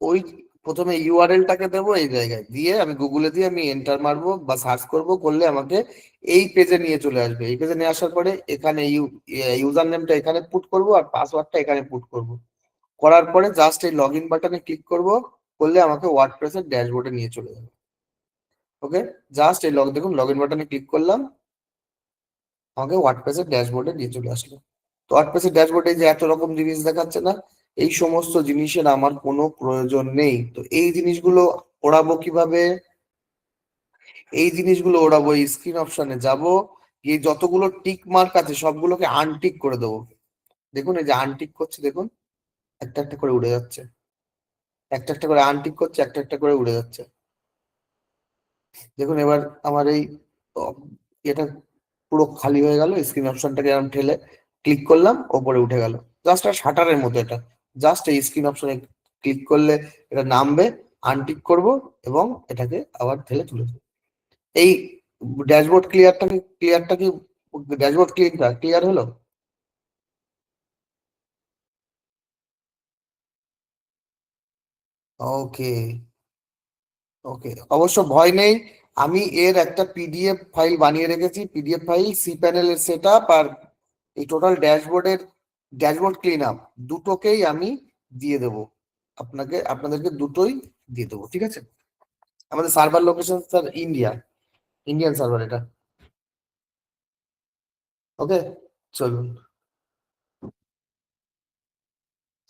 ওই প্রথমে ইউআরএলটাকে দেবো, এই জায়গায় দিয়ে আমি গুগলে দিয়ে আমি এন্টার মারবো বা সার্চ করব, করলে আমাকে এই পেজে নিয়ে চলে আসবে। এই পেজে নিয়ে আসার পরে এখানে ইউজার নেমটা এখানে পুট করব আর পাসওয়ার্ডটা এখানে পুট করব। করার পরে জাস্ট এই লগ ইন বাটনে ক্লিক করব, করলে আমাকে ওয়ার্ডপ্রেসের ড্যাশবোর্ডে নিয়ে চলে যাবে। ওকে, জাস্ট এই দেখুন লগ ইন বাটনে ক্লিক করলাম, আমাকে ওয়ার্ডপ্রেসের ড্যাশবোর্ডে নিয়ে চলে আসলো। তো ওয়ার্ডপ্রেসের ড্যাশবোর্ডে যে এত রকম জিনিস দেখাচ্ছে না, এই সমস্ত জিনিসের আমার কোনো প্রয়োজন নেই। তো এই জিনিসগুলো ওড়াবো কিভাবে, এই জিনিসগুলো ওড়াবো এই স্ক্রিন অপশনে যাব, গিয়ে যতগুলো টিক মার্ক আছে সবগুলোকে আনটিক করে দেবো। দেখুন এই যে আনটিক করছে, দেখুন একটা একটা করে উড়ে যাচ্ছে, একটা একটা করে আনটিক করছে, একটা একটা করে উড়ে যাচ্ছে। দেখুন এবার আমার এই এটা পুরো খালি হয়ে গেল, স্ক্রিন অপশনটাকে এরকম ঠেলে ক্লিক করলাম, ওপরে উঠে গেল। জাস্ট আর শাটারের মতো এটা, জাস্ট এই স্ক্রিন অপশনে ক্লিক করলে এটা নামবে, আনটিক করব এবং এটাকে আবার ঠেলে তুলে দেবো। এই ড্যাশবোর্ড ক্লিয়ারটা কি ড্যাশবোর্ড ক্লিয়ার হলো? ওকে, ওকে, অবশ্য ভয় নেই। আমি এর একটা পিডিএফ ফাইল বানিয়ে রেখেছি, পিডিএফ ফাইল, সি প্যানেলের সেট আপ আর এই টোটাল ড্যাশবোর্ড ক্লিন আপ দুটোকেই আমি দিয়ে দেবো। আপনাদেরকে দুটোই দিয়ে দেবো, ঠিক আছে? আমাদের server location sir Indian server এটা। ওকে, চলুন।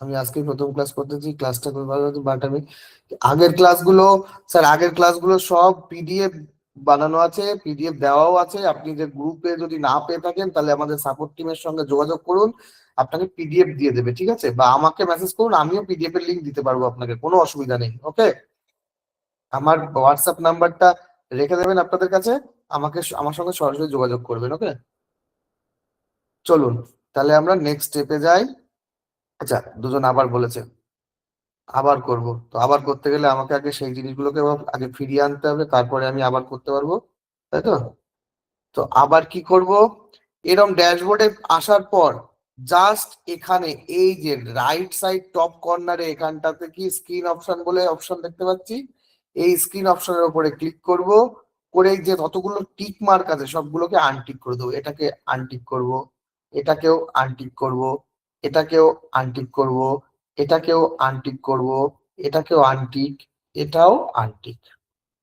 আমি আজকে প্রথম ক্লাস করতেছি, ক্লাসটা খুব ভালো হতো, বাট আমি আগের ক্লাসগুলো স্যার আগের ক্লাসগুলো সব পিডিএফ বানানো আছে, পিডিএফ দেওয়াও আছে। আপনি যে গ্রুপে যদি না পেয়ে থাকেন তাহলে আমাদের সাপোর্ট টিমের সঙ্গে যোগাযোগ করুন, আপনাকে পিডিএফ দিয়ে দেবে, ঠিক আছে? বা আমাকে মেসেজ করুন, আমিও পিডিএফ এর লিঙ্ক দিতে পারবো আপনাকে, কোনো অসুবিধা নেই। ওকে, আমার হোয়াটসঅ্যাপ নাম্বারটা রেখে দেবেন আপনাদের কাছে, আমার সঙ্গে সরাসরি যোগাযোগ করবেন। ওকে, চলুন তাহলে আমরা নেক্সট স্টেপে যাই। আচ্ছা, দুজন আবার বলেছে, আবার করব, তো আবার করতে গেলে আমাকে আগে সেই জিনিসগুলোকে আগে ফিরিয়ে আনতে হবে, তারপরে আমি আবার করতে পারবো, তাই তো? তো আবার কি করব, এরকম ড্যাশবোর্ডে আসার পর জাস্ট এখানে এই যে রাইট সাইড টপ কর্নারে এখানটাতে কি স্ক্রিন অপশন বলে অপশন দেখতে পাচ্ছি, এই স্ক্রিন অপশনের উপরে ক্লিক করব, করে যে যতগুলো টিক মার্ক আছে সবগুলোকে আনটিক করে দেবো। এটাকে আনটিক করব, এটাকেও আনটিক করব, এটাকেও আনটিক করব, এটাকেও আনটিক করব, এটাকেও আনটিক, এটাও আনটিক।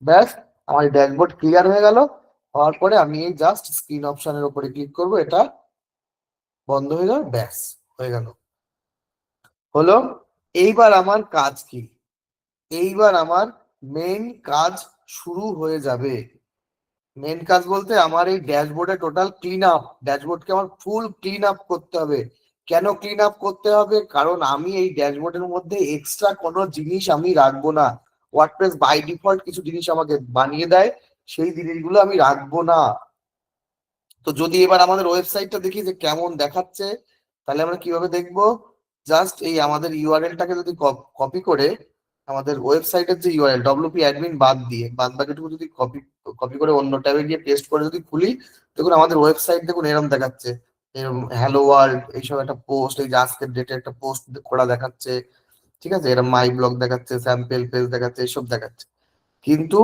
ব্যাস, আমার ড্যাশবোর্ড ক্লিয়ার হয়ে গেল। হওয়ার পরে আমি এই জাস্ট স্ক্রিন অপশনের উপরে ক্লিক করব, এটা বন্ধ হয়ে যাবে, ব্যাস, হয়ে গেল। হলো। এইবার আমার কাজ কি? এইবার আমার মেইন কাজ শুরু হয়ে যাবে। মেন কাজ বলতে আমার এই ড্যাশবোর্ডে টোটাল ক্লিন আপ, ড্যাশবোর্ডকে আমার ফুল ক্লিন আপ করতে হবে। কেন ক্লিন আপ করতে হবে? কারণ আমি এই ড্যাশবোর্ডের মধ্যে এক্সট্রা কোনো জিনিস আমি রাখবো না। ওয়ার্ডপ্রেস বাই ডিফল্ট কিছু জিনিস আমাকে বানিয়ে দেয়, সেই জিনিসগুলো আমি রাখবো না। তো যদি এবার আমাদের ওয়েবসাইটটা দেখি যে কেমন দেখাচ্ছে, তাহলে আমরা কিভাবে দেখবো? জাস্ট এই আমাদের ইউআরএলটাকে যদি কপি করে, আমাদের ওয়েবসাইটের যে ইউআরএল ডব্লিউপি অ্যাডমিন বাদ দিয়ে বাদ বাকিটুকু যদি কপি কপি করে অন্য ট্যাবে গিয়ে পেস্ট করে যদি খুলি, দেখুন আমাদের ওয়েবসাইট দেখুন এরকম দেখাচ্ছে, এরকম হ্যালো ওয়ার্ল্ড এইসব একটা পোস্ট, এই যে আজকের ডেটে একটা পোস্ট করা দেখাচ্ছে, ঠিক আছে? এরকম মাই ব্লগ দেখাচ্ছে, স্যাম্পল পেজ দেখাচ্ছে, এসব দেখাচ্ছে। কিন্তু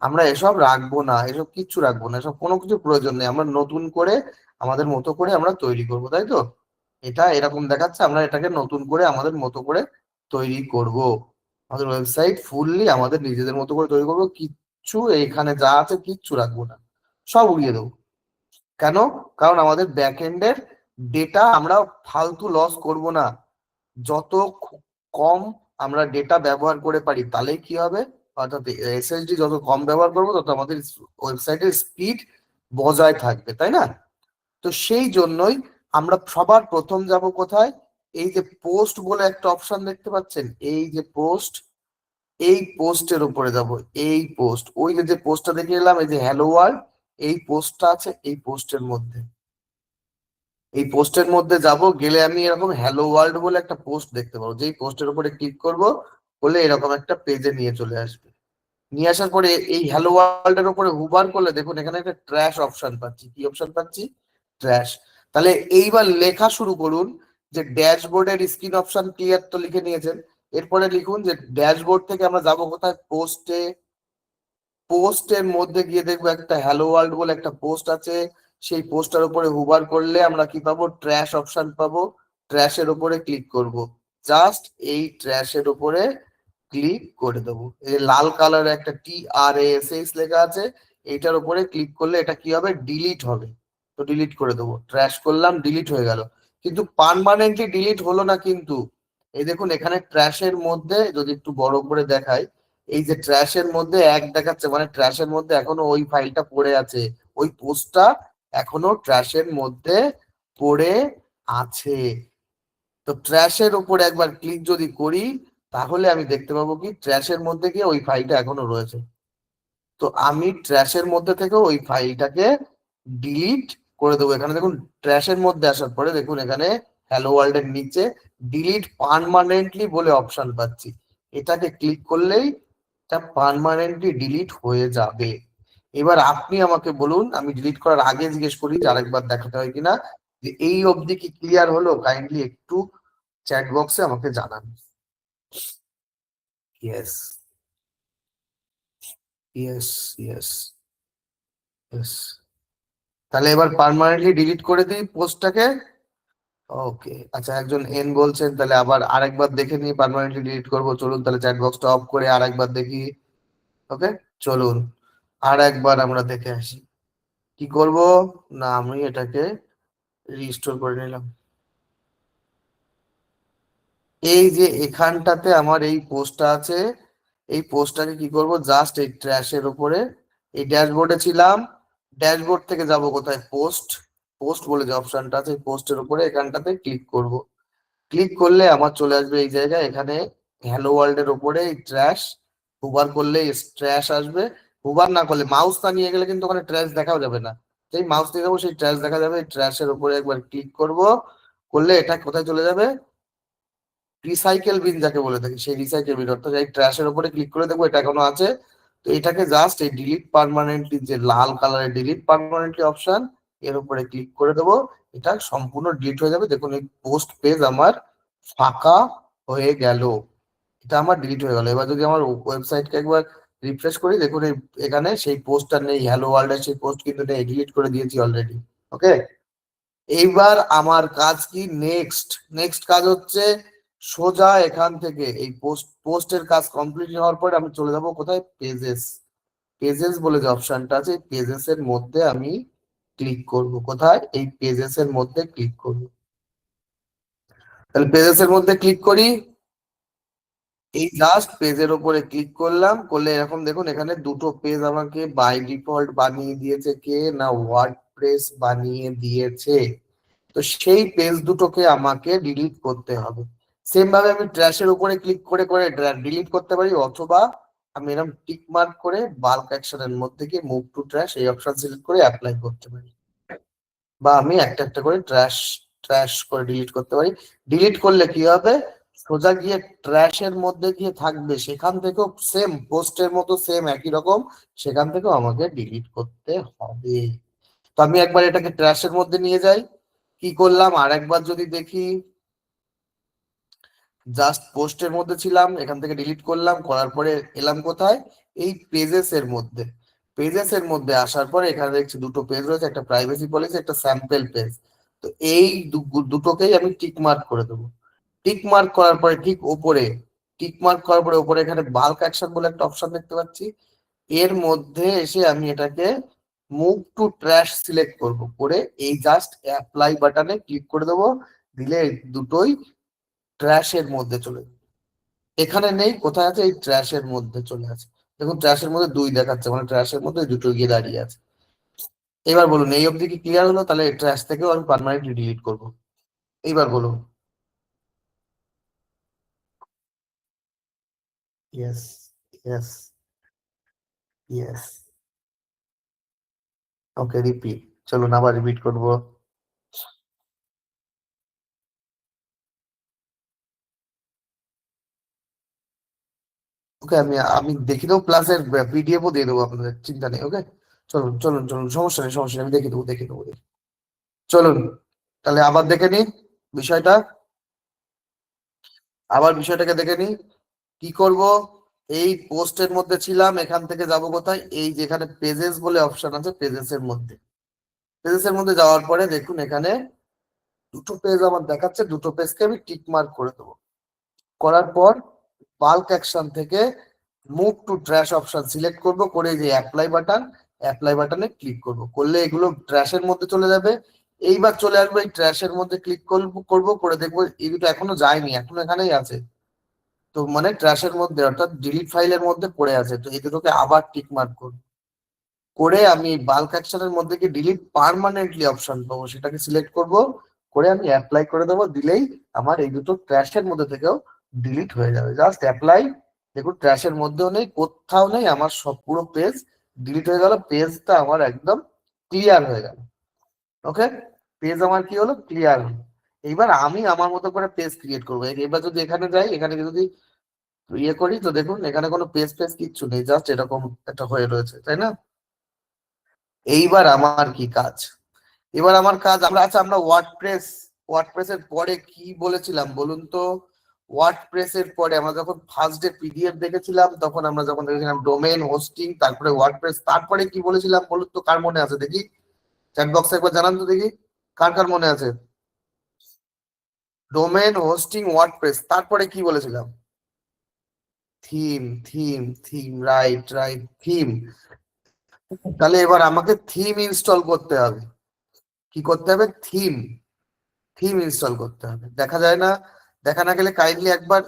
আমরা এসব রাখবো না, এসব কিচ্ছু রাখবো না, এসব কোনো কিছু প্রয়োজন নেই। আমরা নতুন করে আমাদের মতো করে আমরা তৈরি করব, তাই তো? এটা এরকম দেখাচ্ছে, আমরা এটাকে নতুন করে আমাদের মতো করে তৈরি করব। আমাদের ওয়েবসাইট ফুললি আমাদের নিজেদের মতো করে তৈরি করব, কিচ্ছু এখানে যা আছে কিচ্ছু রাখবো না, সব উড়িয়ে দেবো। কেন? কারণ আমাদের ব্যাক এন্ডের ডেটা আমরা ফালতু লস করব না। যত কম আমরা ডেটা ব্যবহার করে পারি তাহলে কি হবে, অর্থাৎ এসএসডি যত কম ব্যবহার করবো তত আমাদের ওয়েবসাইটের স্পিড বজায় থাকবে, তাই না? তো সেই জন্যই আমরা সবার প্রথম যাব কোথায়? এই যে পোস্ট বলে একটা অপশন দেখতে পাচ্ছেন, এই যে পোস্ট, এই পোস্টের উপরে যাব। এই পোস্ট, ওই যে পোস্টটা দেখে এলাম, এই যে হ্যালো ওয়ার্ল্ড, এই পোস্টটা আছে এই পোস্টের মধ্যে। এই পোস্টের মধ্যে যাব, গেলে আমি এরকম হ্যালো ওয়ার্ল্ড বলে একটা পোস্ট দেখতে পাবো, যেই পোস্টের উপরে ক্লিক করব, করলে এরকম একটা পেজে নিয়ে চলে আসবে। নিয়ে আসার পরে এই হ্যালো ওয়ার্ল্ড এর উপরে হুবার করলে দেখুন এখানে একটা ট্র্যাশ অপশন পাচ্ছি। কি অপশন পাচ্ছি? ট্র্যাশ। তাহলে এইবার লেখা শুরু করুন যে ড্যাশবোর্ডের স্ক্রিন অপশন ক্লিয়ার তো লিখে নিয়েছেন, এরপরে লিখুন যে ড্যাশবোর্ড থেকে আমরা যাব কোথায়? পোস্টে। পোস্টের মধ্যে গিয়ে দেখবো একটা হ্যালো ওয়ার্ল্ড বলে একটা পোস্ট আছে, সেই পোস্টার উপরে হুবার করলে আমরা কি পাবো? ট্র্যাশ অপশন পাবো। ট্র্যাশের উপরে ক্লিক করব, জাস্ট এই ট্র্যাশের উপরে ক্লিক করে দেবো। এই লাল কালারের একটা TRASH লেখা আছে, এইটার উপরে ক্লিক করলে এটা কি হবে? ডিলিট হবে। তো ডিলিট করে দেবো, ট্র্যাশ করলাম, ডিলিট হয়ে গেল। কিন্তু পার্মানেন্টলি ডিলিট হলো না কিন্তু। এই দেখুন এখানে ট্র্যাশের মধ্যে যদি একটু বড় করে দেখাই, এই যে ট্র্যাশের মধ্যে এক দেখাচ্ছে, মানে ট্র্যাশের মধ্যে এখনো ওই ফাইলটা পড়ে আছে, ওই পোস্টটা এখনো ট্র্যাশের মধ্যে পড়ে আছে। তো ট্র্যাশের উপরে একবার ক্লিক যদি করি, তাহলে আমি দেখতে পাবো কি ট্র্যাশের মধ্যে গিয়ে ওই ফাইলটা এখনো রয়েছে। তো আমি ট্র্যাশের মধ্যে থেকে ওই ফাইলটাকে ডিলিট করে দেবো। এখানে দেখুন ট্র্যাশের মধ্যে আসার পরে দেখুন এখানে হ্যালো ওয়ার্ল্ড এর নিচে ডিলিট পার্মানেন্টলি বলে অপশন পাচ্ছি। এটাকে ক্লিক করলেই এটা পার্মানেন্টলি ডিলিট হয়ে যাবে। এবার আপনি আমাকে বলুন, আমি ডিলিট করার আগে জিজ্ঞেস করি যে আরেকবার দেখাতে হয় কিনা, যে এই অবধি কি ক্লিয়ার হলো? কাইন্ডলি একটু চ্যাট বক্সে আমাকে জানান। Yes, yes, yes, yes. তাহলে এবার পার্মানেন্টলি ডিলিট করে দিই পোস্টটাকে। ওকে, আচ্ছা, একজন এন বলছেন, তাহলে আবার আরেকবার দেখে নিই পার্মানেন্টলি ডিলিট করবো। চলুন তাহলে চ্যাট বক্সটা অফ করে আরেকবার দেখি। ওকে, চলুন আর একবার আমরা দেখে আসি কি করব। না, আমি এটাকে রিস্টোর করে নিলাম। এই যে এখানটাতে আমার এই পোস্টটা আছে, এই পোস্টটাকে কি করব, জাস্ট এই ট্র্যাশের উপরে, এই ড্যাশবোর্ডে ছিলাম, ড্যাশবোর্ড থেকে যাব কোথায়, পোস্ট, পোস্ট বলে যে অপশনটা আছে পোস্টের উপরে, এখানটাতে ক্লিক করব। ক্লিক করলে আমার চলে আসবে এই জায়গায়, এখানে হ্যালো ওয়ার্ল্ড এর উপরে এই ট্র্যাশ, হুবার করলে ট্র্যাশ আসবে। হুবার না করলে, মাউস না নিয়ে গেলে কিন্তু ওখানে ট্র্যাশ দেখাও যাবে না। যেই মাউস নিয়ে যাবো সেই ট্র্যাশ দেখা যাবে। ট্র্যাশের উপরে একবার ক্লিক করব, করলে এটা কোথায় চলে যাবে, রিসাইকেল বিন যাকে বলে থাকি, সেই রিসাইকেল বিন, অর্থাৎ এই ট্র্যাশের উপরে ক্লিক করে দেখবো এটা এখনো আছে। তো এটাকে জাস্ট এই ডিলিট পার্মানেন্টলি, যে লাল কালারের ডিলিট পার্মানেন্টলি অপশন, এর উপরে ক্লিক করে দেবো। এটা সম্পূর্ণ ডিলিট হয়ে যাবে। দেখুন এই পোস্ট পেজ আমার ফাঁকা হয়ে গেল, এটা আমার ডিলিট হয়ে গেল। এবার যদি আমার ওয়েবসাইটকে একবার রিফ্রেশ করি, দেখুন এখানে সেই পোস্টটা নেই, হ্যালো ওয়ার্ল্ড এর সেই পোস্ট কিন্তু নেই, ডিলিট করে দিয়েছি অলরেডি। ওকে, এইবার আমার কাজ কি, নেক্সট নেক্সট কাজ হচ্ছে সোজা এখান থেকে এই পোস্টের কাজ কমপ্লিট হওয়ার পরে আমি চলে যাব কোথায়, পেজেস। পেজেস বলে যে অপশনটা আছে, পেজেস এর মধ্যে আমি ক্লিক করব। কোথায়, এই পেজেস এর মধ্যে ক্লিক করব। তাহলে পেজেস এর মধ্যে ক্লিক করি, এই জাস্ট পেজের উপরে ক্লিক করলাম, করলে এরকম দেখুন এখানে দুটো পেজ আমাকে বাই ডিফল্ট বানিয়ে দিয়েছে কে না, ওয়ার্ডপ্রেস বানিয়ে দিয়েছে। তো সেই পেজ দুটোকে আমাকে ডিলিট করতে হবে। সেম ভাবে আমি ট্র্যাশের উপরে ক্লিক করে করে ডিলিট করতে পারি, অথবা আমি এরকম টিক মার্ক করে বাল্ক অ্যাকশনের মধ্যে গিয়ে মুভ টু ট্র্যাশ এই অপশন সিলেক্ট করে অ্যাপ্লাই করতে পারি। বা আমি একটা একটা করে ট্র্যাশ ট্র্যাশ করে ডিলিট করতে পারি। ডিলিট করলে কি হবে, সোজা গিয়ে ট্র্যাশের মধ্যে গিয়ে থাকবে, সেখান থেকেও সেম পোস্টের মতো সেম একই রকম, সেখান থেকেও আমাকে ডিলিট করতে হবে। তো আমি একবার এটাকে ট্র্যাশের মধ্যে নিয়ে যাই। কি করলাম আর একবার যদি দেখি, জাস্ট পোস্টের মধ্যে ছিলাম, এখান থেকে ডিলিট করলাম, করার পরে এলাম কোথায়, এই পেজেস এর মধ্যে। পেজেস এর মধ্যে আসার পরে এখানে দেখছি দুটো পেজ রয়েছে, একটা প্রাইভেসি পলিসি, একটা স্যাম্পল পেজ। তো এই দুটোকেই আমি টিক মার্ক করে দেবো। টিক মার্ক করার পরে ঠিক ওপরে, টিক মার্ক করার পরে ওপরে এখানে বাল্ক অ্যাকশন বলে একটা অপশন দেখতে পাচ্ছি, এর মধ্যে এসে আমি এটাকে মুভ টু ট্র্যাশ সিলেক্ট করব, করে এই জাস্ট অ্যাপ্লাই বাটনে ক্লিক করে দেবো। দিলে এই দুটোই ট্র্যাশের মধ্যে চলে যাবে। এখানে নেই, কোথায় আছে, এই ট্র্যাশের মধ্যে চলে আছে। দেখুন ট্র্যাশের মধ্যে দুই দেখাচ্ছে, মানে ট্র্যাশের মধ্যে দুটো গিয়ে দাঁড়িয়ে আছে। এবার বলুন এই অবধি কি ক্লিয়ার হলো? তাহলে ট্র্যাশ থেকেও আমি পার্মানেন্টলি ডিলিট করবো। এইবার বলুন। Yes, yes, yes. Okay, repeat. চলুন আবার রিপিট করবো। ওকে, আমি আমি দেখে দেবো, প্লাসের পিডিএফ ও দিয়ে দেবো আপনাদের, চিন্তা নেই। ওকে, চলুন চলুন চলুন, সমস্যা নেই, সমস্যা নেই, আমি দেখে দেবো, দেখে দেবো। চলুন তাহলে আবার দেখে নিই বিষয়টা, আবার বিষয়টাকে দেখে নিই। কি করব, এই পোস্টের মধ্যে ছিলাম, এখান থেকে যাব কোথায়, এই যেখানে পেজেস বলে অপশন আছে, পেজেস এর মধ্যে। পেজেস এর মধ্যে যাওয়ার পরে দেখুন এখানে দুটো পেজ আমার দেখাচ্ছে, দুটো পেজকে আমি টিক মার্ক করে দেবো। করার পর বাল্ক অ্যাকশন থেকে move to trash option select করব, করে যে অ্যাপ্লাই বাটন, অ্যাপ্লাই বাটনে ক্লিক করব, করলে এগুলো ট্র্যাশের মধ্যে চলে যাবে। এইবার চলে আসবে এই ট্র্যাশের মধ্যে ক্লিক করব, করে দেখবো এই দুটো এখনো যায়নি, এখনো এখানেই আছে। তো মানে ট্র্যাশের মধ্যে, অর্থাৎ ডিলিট ফাইলের মধ্যে পড়ে আছে। তো এই দুটোকে আবার টিক মার্ক করব, করে আমি বাল্ক অ্যাকশনের মধ্যে কি ডিলিট পার্মানেন্টলি অপশন পাবো, সেটাকে সিলেক্ট করব, করে আমি অ্যাপ্লাই করে দেবো। দিলেই আমার এই দুটো ট্র্যাশের মধ্যে থেকেও ডিলিট হয়ে যাবে। জাস্ট অ্যাপ্লাই, দেখুন ট্র্যাশের মধ্যেও নেই, কোথাও নেই, আমার সব পুরো পেজ ডিলিট হয়ে গেল। পেজটা আমার একদম ক্লিয়ার হয়ে গেল। ওকে, পেজ আমার কি হলো, ক্লিয়ার হলো। এইবার আমি আমার মতো করে পেজ ক্রিয়েট করবো। এবার যদি এখানে যাই, এখানে যদি ইয়ে করি, তো দেখুন এখানে কোনো পেজ পেজ কিচ্ছু নেই, জাস্ট এরকম একটা হয়ে রয়েছে, তাই না? এইবার আমার কি কাজ? এবার আমার কাজ, আমরা আচ্ছা আমরা ওয়ার্ডপ্রেসের পরে কি বলেছিলাম বলুন তো? ওয়ার্ডপ্রেসের পরে আমরা যখন ফার্স্ট ডে পিডিএফ দেখেছিলাম, তখন আমরা যখন দেখেছিলাম ডোমেইন হোস্টিং, তারপরে ওয়ার্ডপ্রেস, তারপরে কি বলেছিলাম বলুন তো? কার মনে আছে দেখি? চ্যাট বক্সে একবার জানান তো দেখি, কার কার মনে আছে? ডোমেইন হোস্টিং ওয়ার্ডপ্রেস, তারপরে কি বলেছিলাম? Theme, theme, theme, right, right, theme. তাহলে এবার আমাকে থিম ইনস্টল করতে হবে। কি করতে হবে? থিম, থিম ইনস্টল করতে হবে। দেখা যায় না? দেখা না গেলে কাইন্ডলি একবার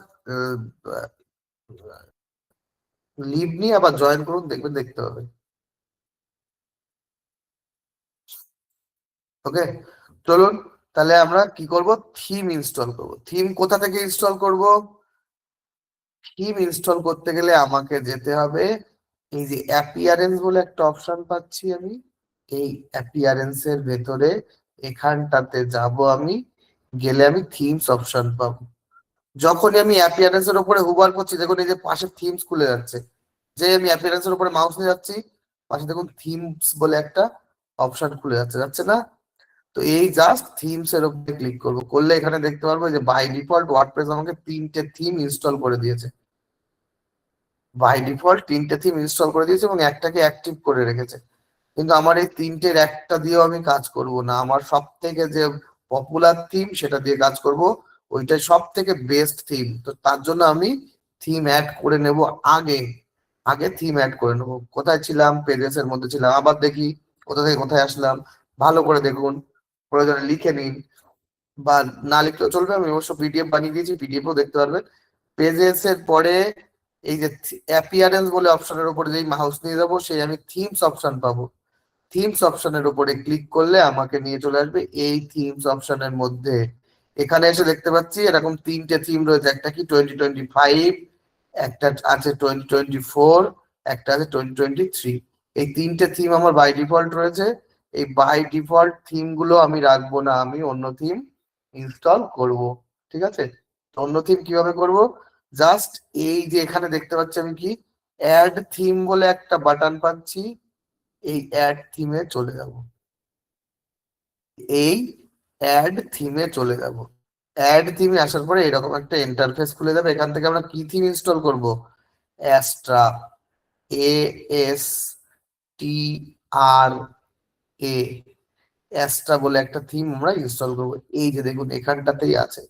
লিভ নিয়ে আবার জয়েন করুন, দেখবেন দেখতে হবে। ওকে, চলুন তাহলে আমরা কি করব, থিম ইনস্টল করব। থিম কোথা থেকে ইনস্টল করব? থিম ইনস্টল করতে গেলে আমাকে যেতে হবে, এই যে অ্যাপিয়ারেন্স বলে একটা অপশন পাচ্ছি আমি, এই অ্যাপিয়ারেন্স এর ভেতরে এখানটাতে যাব আমি, গেলে আমি থিমস অপশন পাবো। যখনই আমি অ্যাপিয়ারেন্স এর উপরে হুবার করছি, দেখুন এই যে পাশে থিমস খুলে যাচ্ছে। যে আমি অ্যাপিয়ারেন্স এর উপরে মাউস নিয়ে যাচ্ছি, পাশে দেখুন থিমস বলে একটা অপশন খুলে যাচ্ছে, যাচ্ছে না? তো এই জাস্ট থিমস এর উপরে ক্লিক করবো, করলে এখানে দেখতে পারবো যে বাই ডিফল্ট ওয়ার্ডপ্রেস আমাকে 3টে থিম ইনস্টল করে দিয়েছে। বাই ডিফল্ট 3টে থিম ইনস্টল করে দিয়েছে এবং একটাকে অ্যাক্টিভ করে রেখেছে। কিন্তু আমার এই 3টের একটা দিয়েও আমি কাজ করব না, আমার সব থেকে যে পপুলার থিম সেটা দিয়ে কাজ করব। ওইটাই সব থেকে বেস্ট থিম। তো তার জন্য আমি থিম অ্যাড করে নেব আগে। আগে থিম অ্যাড করে নেব। কোথায় ছিলাম? পেজেস এর মধ্যে ছিলাম। আবার দেখি কোথা থেকে কোথায় আসলাম, ভালো করে দেখুন, প্রয়োজনে লিখে নিন, বা না লিখলেও চলবে, আমি অবশ্য পিডিএফ বানিয়ে দিয়েছি, পিডিএফও দেখতে পারবেন। পেজেস এর পরে এই যে অ্যাপিয়ারেন্স বলে অপশনের উপরে যেই মাউস নিয়ে যাবো, সেই আমি থিমস অপশন পাবো। থিমস অপশনের উপরে ক্লিক করলে আমাকে নিয়ে চলে আসবে এই থিমস অপশনের মধ্যে। এখানে এসে দেখতে পাচ্ছি এরকম 3টে থিম রয়েছে, একটা কি 2025, একটা আছে 2024, একটা আছে 2023। এই 3টে থিম আমার বাই ডিফল্ট রয়েছে। এই বাই ডিফল্ট থিম গুলো আমি রাখবো না, আমি অন্য থিম ইনস্টল করব। ঠিক আছে? তো অন্য থিম কিভাবে করব? জাস্ট এই যে এখানে দেখতে পাচ্ছি আমি কি অ্যাড থিম বলে একটা বাটন পাচ্ছি, এই অ্যাড থিমে চলে যাব। এই অ্যাড থিমে চলে যাব। অ্যাড থিমে আসার পরে এরকম একটা ইন্টারফেস খুলে যাবে। এখান থেকে আমরা কি থিম ইনস্টল করব? অ্যাস্ট্রা, এস টি আর এ, অ্যাস্ট্রা বলে একটা থিম আমরা ইনস্টল করব। এই যে দেখুন এখানটাতেই আছে।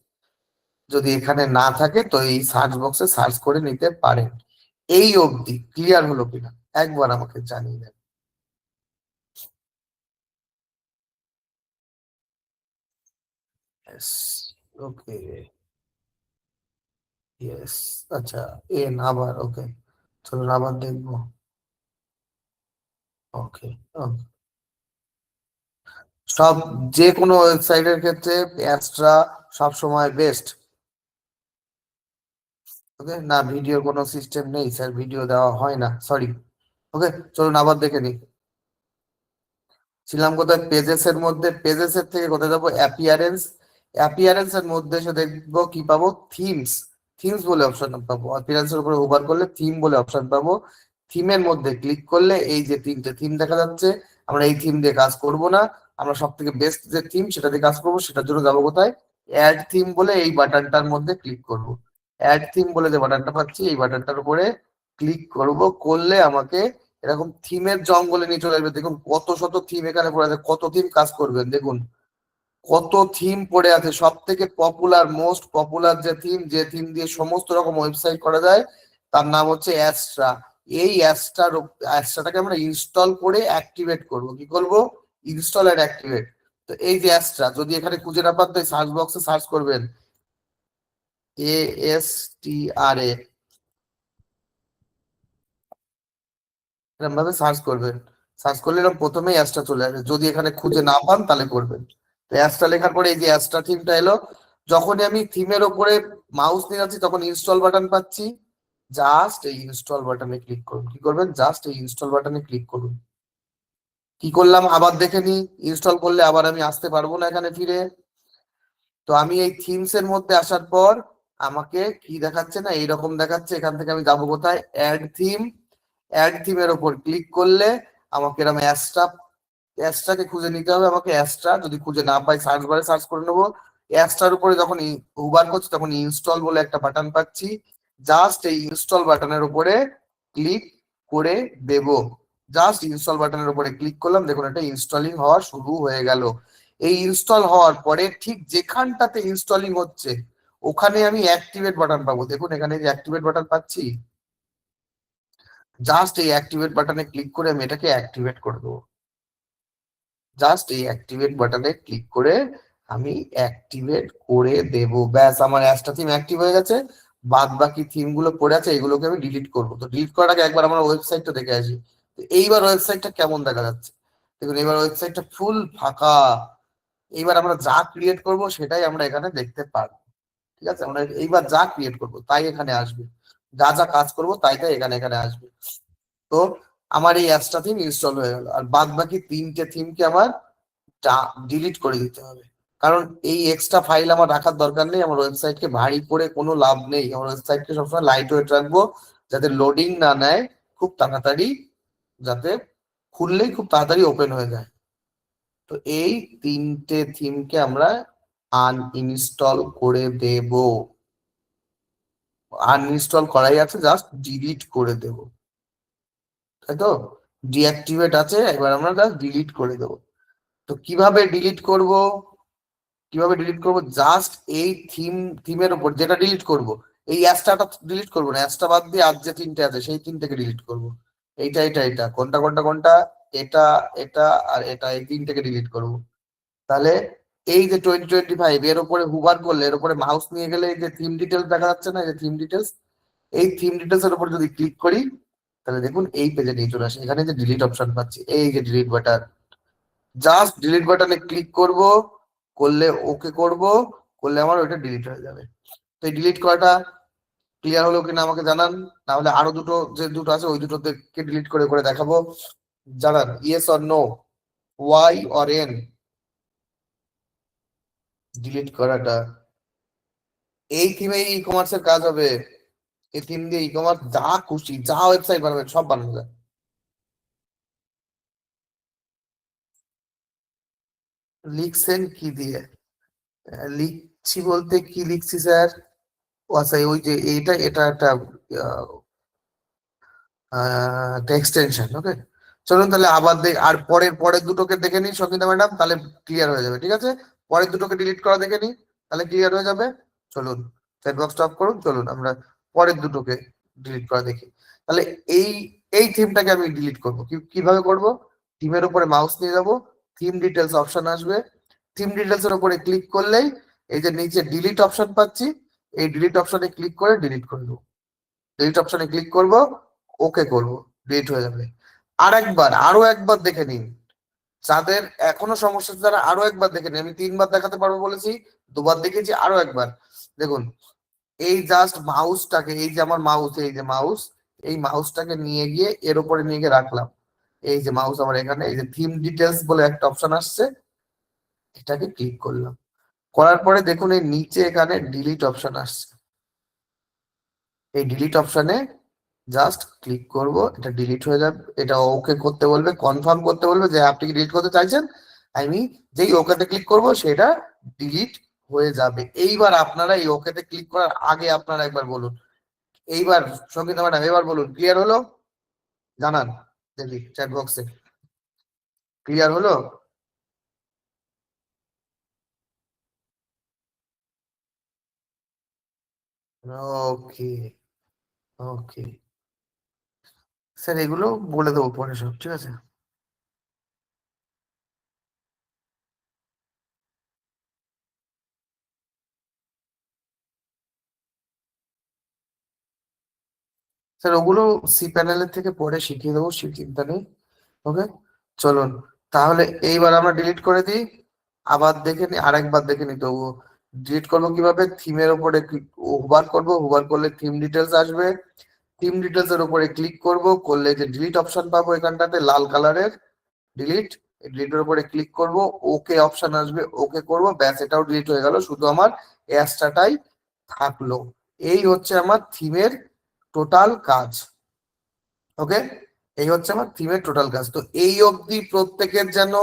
যদি এখানে না থাকে তো এই সার্চ বক্সে সার্চ করে নিতে পারেন। এই অবধি ক্লিয়ার হলো কিনা একবার আমাকে জানিয়ে দেন। ওকে, ইয়েস, আচ্ছা, আবার ওকে, চলুন আবার দেখবো। ওকে, সব যে কোনো ওয়েবসাইটের ক্ষেত্রে অ্যাডসটা সব সময় বেস্ট। ওকে, না ভিডিওর কোনো সিস্টেম নেই স্যার, ভিডিও দেওয়া হয় না, সরি। ওকে, চলুন আবার দেখে নিই। ছিলাম কোথায়? পেজেস এর মধ্যে। পেজেস এর থেকে কোথায় যাবো? অ্যাপিয়ারেন্স। অ্যাপিয়ারেন্স এর মধ্যে এসে দেখবো কি পাবো? থিমস। থিমস বলে অপশন পাবো। অ্যাপিয়ারেন্স এর উপরে ওভার করলে থিম বলে অপশন পাবো। থিমের মধ্যে ক্লিক করলে এই যে 3টে থিম দেখা যাচ্ছে, আমরা এই থিম দিয়ে কাজ করব না। আমরা সব থেকে বেস্ট যে থিম সেটা দিয়ে কাজ করবো। সেটার জন্য যাবো কোথায়? অ্যাড থিম বলে এই বাটনটার মধ্যে ক্লিক করব। অ্যাড থিম বলে যে বাটনটা পাচ্ছি, এই বাটনটার উপরে ক্লিক করব। করলে আমাকে এরকম থিমের জঙ্গলে নিয়ে চলে আসবে। দেখুন কত শত থিম এখানে পড়ে আছে, কত থিম কাজ করবেন দেখুন, কত থিম পড়ে আছে। সব থেকে পপুলার, মোস্ট পপুলার যে থিম, যে থিম দিয়ে সমস্ত রকম ওয়েবসাইট করা যায়, তার নাম হচ্ছে অ্যাস্ট্রা। এই অ্যাস্ট্রাটাকে আমরা ইনস্টল করে অ্যাক্টিভেট করব। কি করব? Install and activate. তো এই যে অ্যাস্ট্রা, যদি এখানে খুঁজে না পান তো সার্চ বক্সে সার্চ করবেন ASTRA, এরকম ভাবে সার্চ করবেন। সার্চ করলে এরকম প্রথমেই অ্যাস্ট্রা চলে আসবে। যদি এখানে খুঁজে না পান তাহলে করবেন। তো অ্যাস্ট্রা লেখার পরে এই যে অ্যাস্ট্রা থিমটা এলো। যখনই আমি থিমের ওপরে মাউস নিয়ে যাচ্ছি তখন ইনস্টল বাটন পাচ্ছি, জাস্ট এই ইনস্টল বাটনে ক্লিক করুন। কি করবেন? জাস্ট এই ইনস্টল বাটনে ক্লিক করুন। কি করলাম আবার দেখে নি, ইনস্টল করলে আবার আমি আসতে পারবো না এখানে ফিরে। তো আমি এই থিমস এর মধ্যে আসার পর আমাকে কি দেখাচ্ছে না, এইরকম দেখাচ্ছে। এখান থেকে আমি যাবো কোথায়, অ্যাড থিম। অ্যাড থিমের ওপর ক্লিক করলে আমাকে এরকম অ্যাস্ট্রাকে খুঁজে নিতে হবে আমাকে। অ্যাস্ট্রা যদি খুঁজে না পাই সার্চ বারে সার্চ করে নেবো। অ্যাস্ট্রার উপরে যখন উবার করছি তখন ইনস্টল বলে একটা বাটন পাচ্ছি। জাস্ট এই ইনস্টল বাটনের উপরে ক্লিক করে দেব। জাস্ট ইনস্টল বাটনের উপরে ক্লিক করলাম, দেখুন এটা ইনস্টলিং হওয়া শুরু হয়ে গেল। এই ইনস্টল হওয়ার পরে ঠিক যেখানটাতে ইনস্টলিং হচ্ছে ওখানে আমি অ্যাক্টিভেট বাটন পাবো। দেখুন এখানে যে অ্যাক্টিভেট বাটন পাচ্ছি, জাস্ট এই অ্যাক্টিভেট বাটনে ক্লিক করে আমি এটাকে অ্যাক্টিভেট করে দেবো। জাস্ট এই অ্যাক্টিভেট বাটনে ক্লিক করে আমি অ্যাক্টিভেট করে দেব। ব্যাস, আমার অ্যাশটা থিম অ্যাক্টিভ হয়ে গেছে। বাদ বাকি থিম গুলো পড়ে আছে, এগুলোকে আমি ডিলিট করবো। তো ডিলিট করার আগে একবার আমার ওয়েবসাইটটা দেখে আসি। তো এইবার ওয়েবসাইটটা কেমন দেখা যাচ্ছে দেখুন, এবার ওয়েবসাইটটা ফুল ফাঁকা। এইবার আমরা যা ক্রিয়েট করব সেটাই আমরা এখানে দেখতে পারবো। ঠিক আছে, আমরা এইবার যা ক্রিয়েট করব তাই এখানে আসবে, যা যা কাজ করব তাই তাই এখানে এখানে আসবে। তো আমার এই অ্যাপসটা থিম ইনস্টল হয়ে গেল। আর বাদ বাকি তিনটে থিমকে আমার ডিলিট করে দিতে হবে, কারণ এই এক্সট্রা ফাইল আমার রাখার দরকার নেই। আমার ওয়েবসাইটকে ভারী করে কোনো লাভ নেই। আমার ওয়েবসাইটকে সবসময় লাইট ওয়েট রাখবো, যাতে লোডিং না নেয় খুব তাড়াতাড়ি, যাতে খুললেই খুব তাড়াতাড়ি ওপেন হয়ে যায়। তো এই তিনটে থিমকে আমরা আনইনস্টল করে দেব। আনইনস্টল করাই আছে, জাস্ট ডিলিট করে দেব, তাই তো। ডিঅ্যাক্টিভেট আছে, এবার আমরা জাস্ট ডিলিট করে দেব। তো কিভাবে ডিলিট করব জাস্ট এই থিমের উপর যেটা ডিলিট করব, এই অ্যাস্টাটা ডিলিট করব না, অ্যাস্টা বাদ দিয়ে আর যে তিনটে আছে সেই তিনটাকে ডিলিট করব। এইটা এটা এটা কোনটা কোনটা কোনটা, এটা এটা আর এটা, এই তিনটাকে ডিলিট করব। তাহলে এই যে 2025 এর উপরে হুবার করলে, এর উপরে মাউস নিয়ে গেলে এই যে থিম ডিটেলস দেখা যাচ্ছে না, এই যে থিম ডিটেলস, এই থিম ডিটেলস এর উপর যদি ক্লিক করি তাহলে দেখুন এই পেজে নিয়ে চলে আসে। এখানে যে ডিলিট অপশন পাচ্ছি, এই যে ডিলিট বাটন, জাস্ট ডিলিট বাটনে ক্লিক করব, করলে ওকে করব, করলে আমার ওইটা ডিলিট হয়ে যাবে। তো এই ডিলিট করাটা ক্লিয়ার হলো কিনা আমাকে জানান। না হলে আরো দুটো যে দুটো আছে ওই দুটোকে ডিলিট করে করে দেখাবো, জানান yes or no, Y or N. Delete করাটা এই থিমে ই কমার্সের কাজ হবে। এই থিম দিয়ে ই কমার্স যা খুশি যা ওয়েবসাইট বানাবেন সব বানানো যায়। লিখছেন কি দিয়ে? লিখছি বলতে কি লিখছি স্যার? ও আচ্ছা, ওই যে এইটা, এটা একটা এক্সটেনশন। ওকে, চলুন তাহলে আবার আর পরের পরের দুটোকে দেখে নিই সঙ্গীতা ম্যাডাম, তাহলে ক্লিয়ার হয়ে যাবে। ঠিক আছে, পরের দুটোকে ডিলিট করা দেখে নিই, তাহলে ক্লিয়ার হয়ে যাবে। চলুন চ্যাট বক্স অফ করুন, চলুন আমরা পরের দুটোকে ডিলিট করা দেখি। তাহলে এই এই থিমটাকে আমি ডিলিট করব, কিভাবে করব? থিমের উপরে মাউস নিয়ে যাব, থিম ডিটেলস অপশন আসবে। থিম ডিটেলস এর উপরে ক্লিক করলেই এই যে নিচে ডিলিট অপশন পাচ্ছি, এই ডিলিট অপশনে ক্লিক করে ডিলিট করে দেবো। ডিলিট অপশনে ক্লিক করব, ওকে করব, ডিলিট হয়ে যাবে। আরো একবার দেখে নিন, যাদের এখনো সমস্যা হচ্ছে তারা আরো একবার দেখে নিন। আমি 3বার দেখাতে পারবো বলেছি, 2বার দেখেছি, আরো একবার দেখুন। এই জাস্ট মাউসটাকে, এই যে আমার মাউস, এই যে মাউস, এই মাউসটাকে নিয়ে গিয়ে এর উপরে নিয়ে গিয়ে রাখলাম। এই যে মাউস আমার এখানে, এই যে থিম ডিটেলস বলে একটা অপশন আসছে, এটাকে ক্লিক করলাম। করার পরে দেখুন এই নিচে এখানে ডিলিট অপশন আসছে। এই ডিলিট অপশনে জাস্ট ক্লিক করব, এটা ডিলিট হয়ে যাবে। এটা ওকে করতে বলবে, কনফার্ম করতে বলবে যে আপনি কি ডিলিট করতে চাইছেন। আমি যেই ওকেতে ক্লিক করব সেটা ডিলিট হয়ে যাবে। এইবার আপনারা এই ওকেতে ক্লিক করার আগে আপনারা একবার বলুন, এইবার সঙ্গীতা ম্যাডাম এবার বলুন ক্লিয়ার হলো? জানান দেখি চ্যাট বক্সে, ক্লিয়ার হলো? ওকে, ওকে স্যার, এগুলো বলে দেবো পরে সব, ঠিক আছে। স্যার ওগুলো সি প্যানেলের থেকে পরে শিখিয়ে দেবো, চিন্তা নেই। ওকে, চলুন তাহলে এইবার আমরা ডিলিট করে দিই। আবার দেখে নি, আরেকবার দেখে নি। তবু ডিলিট করবো কিভাবে? থিমের উপরে হুবার করবো, হুবার করলে থিম ডিটেলস আসবে। থিম ডিটেলস এর উপরে ক্লিক করব, করলে যে ডিলিট অপশন পাবো এখানটাতে লাল কালারের, ডিলিট, ডিলিটের উপরে ক্লিক করব, ওকে অপশন আসবে, ওকে করব, ব্যাস এটাও ডিলিট হয়ে গেল, শুধু আমার অ্যাস্টাটাই থাকলো। এই হচ্ছে আমার থিমের টোটাল কাজ। ওকে, এই হচ্ছে আমার থিমের টোটাল কাজ। তো এই অবধি প্রত্যেকের যেন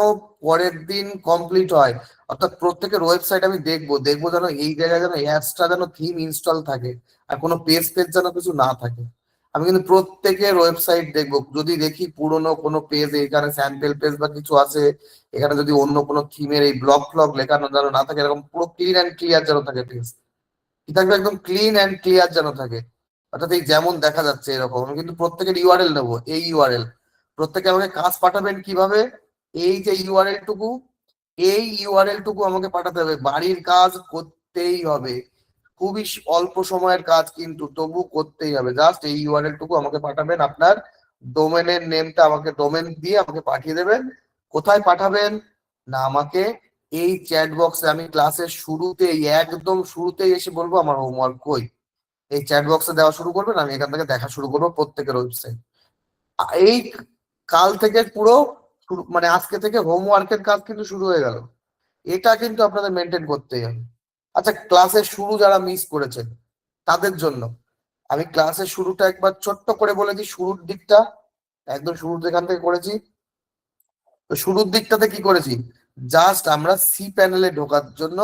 পরের দিন কমপ্লিট হয়, অর্থাৎ প্রত্যেকের ওয়েবসাইট আমি দেখবো দেখবো যেন এই জায়গায় যেন অ্যাপসটা যেন থিম ইনস্টল থাকে, আর কোনো পেজ পেজ যেন কিছু না থাকে। আমি কিন্তু প্রত্যেকের ওয়েবসাইট দেখবো, যদি দেখি পুরোনো কোনো পেজ, এখানে স্যাম্পল পেজ বা কিছু আছে, এখানে যদি অন্য কোনো থিমের এই ব্লগ ফ্লগ লেখানো যেন না থাকে, এরকম পুরো ক্লিন অ্যান্ড ক্লিয়ার যেন থাকে পেজ, কি থাকবে, একদম ক্লিন অ্যান্ড ক্লিয়ার যেন থাকে। অর্থাৎ এই যেমন দেখা যাচ্ছে এরকম। আমি কিন্তু প্রত্যেকের ইউআরএল নেবো, এই ইউআরএল প্রত্যেকে আমাকে কাজ পাঠাবেন কিভাবে, এই যে ইউআরএল টুকু, এই ইউআরএল টুকু আমাকে পাঠাতে হবে, বাড়ির কাজ করতেই হবে, খুবই অল্প সময়ের কাজ কিন্তু তবু করতেই হবে। জাস্ট এই ইউআরএল টুকু আমাকে পাঠাবেন, আপনার ডোমেনের নেমটা আমাকে ডোমেন দিয়ে আমাকে পাঠিয়ে দেবেন। কোথায় পাঠাবেন না, আমাকে এই চ্যাট বক্সে, আমি ক্লাসের শুরুতেই একদম শুরুতেই এসে বলবো আমার হোমওয়ার্ক কই, এই চ্যাট বক্সে দেওয়া শুরু করবেন, আমি এখান থেকে দেখা শুরু করবো প্রত্যেকের ওয়েবসাইট। এই কাল থেকে পুরো মানে আজকে থেকে হোমওয়ার্কের কাজ কিন্তু শুরু হয়ে গেল, এটা কিন্তু আপনাদের মেনটেন করতেই হবে। আচ্ছা, ক্লাসের শুরু যারা মিস করেছেন তাদের জন্য আমি ক্লাসের শুরুটা একবার ছোট্ট করে বলেছি, শুরুর দিকটা একদম শুরুর যেখান থেকে করেছি। তো শুরুর দিকটাতে কি করেছি, জাস্ট আমরা সি প্যানেলে ঢোকার জন্য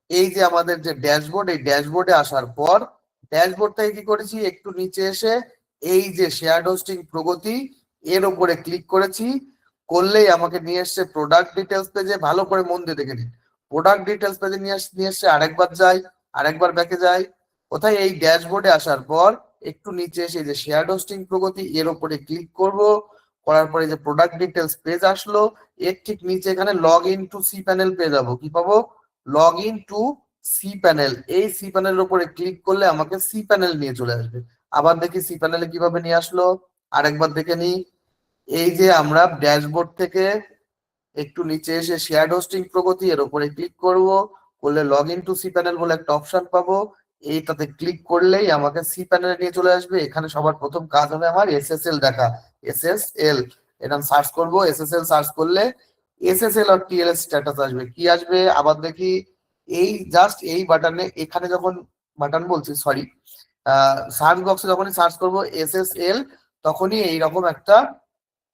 এই যে আমাদের যে ড্যাশবোর্ড, এই ড্যাশবোর্ডে আসার পর ড্যাশবোর্ড থেকে কি করেছি, একটু নিচে এসে এই যে শেয়ার হোস্টিং প্রগতি, এর উপরে ক্লিক করেছি, করলেই আমাকে নিয়ে এসছে প্রোডাক্ট ডিটেলস পেজে। ভালো করে মন দিয়ে দেখে নিন, প্রোডাক্ট ডিটেলস পেজে নিয়ে এসছে। আরেকবার যাই, আরেকবার ব্যাকে যাই, কোথায়, এই ড্যাশবোর্ডে আসার পর একটু নিচে এসে যে শেয়ার হোস্টিং প্রগতি, এর উপরে ক্লিক করব, করার পরে যে প্রোডাক্ট ডিটেলস পেজ আসলো, এর ঠিক নিচে এখানে log in to cPanel পেয়ে যাবো। কি পাবো, log in to cPanel. এই সি প্যানেলের উপরে ক্লিক করলে আমাকে সি প্যানেল নিয়ে চলে আসবে। আবার দেখি সি প্যানেলে কিভাবে নিয়ে আসলো, আরেকবার দেখে নিই। এই যে আমরা ড্যাশবোর্ড থেকে একটু নিচে এসে শেয়ার হোস্টিং প্রগতি, এর উপরে ক্লিক করব, করলে log in to cPanel বলে একটা অপশন পাবো, এইটাতে ক্লিক করলেই আমাকে সি প্যানেলে নিয়ে চলে আসবে। এখানে সবার প্রথম কাজ হবে আমার এসএসএল দেখা, এসএসএল এরকম সার্চ করব, এসএসএল সার্চ করলে এসএসএল আর টিএলএস স্ট্যাটাস আসবে। কি আসবে আবার দেখি, এই জাস্ট এই বাটনে, এখানে যখন বাটন বলছি সরি, সার্চ বক্সে যখনই সার্চ করব এসএসএল, তখনই এইরকম একটা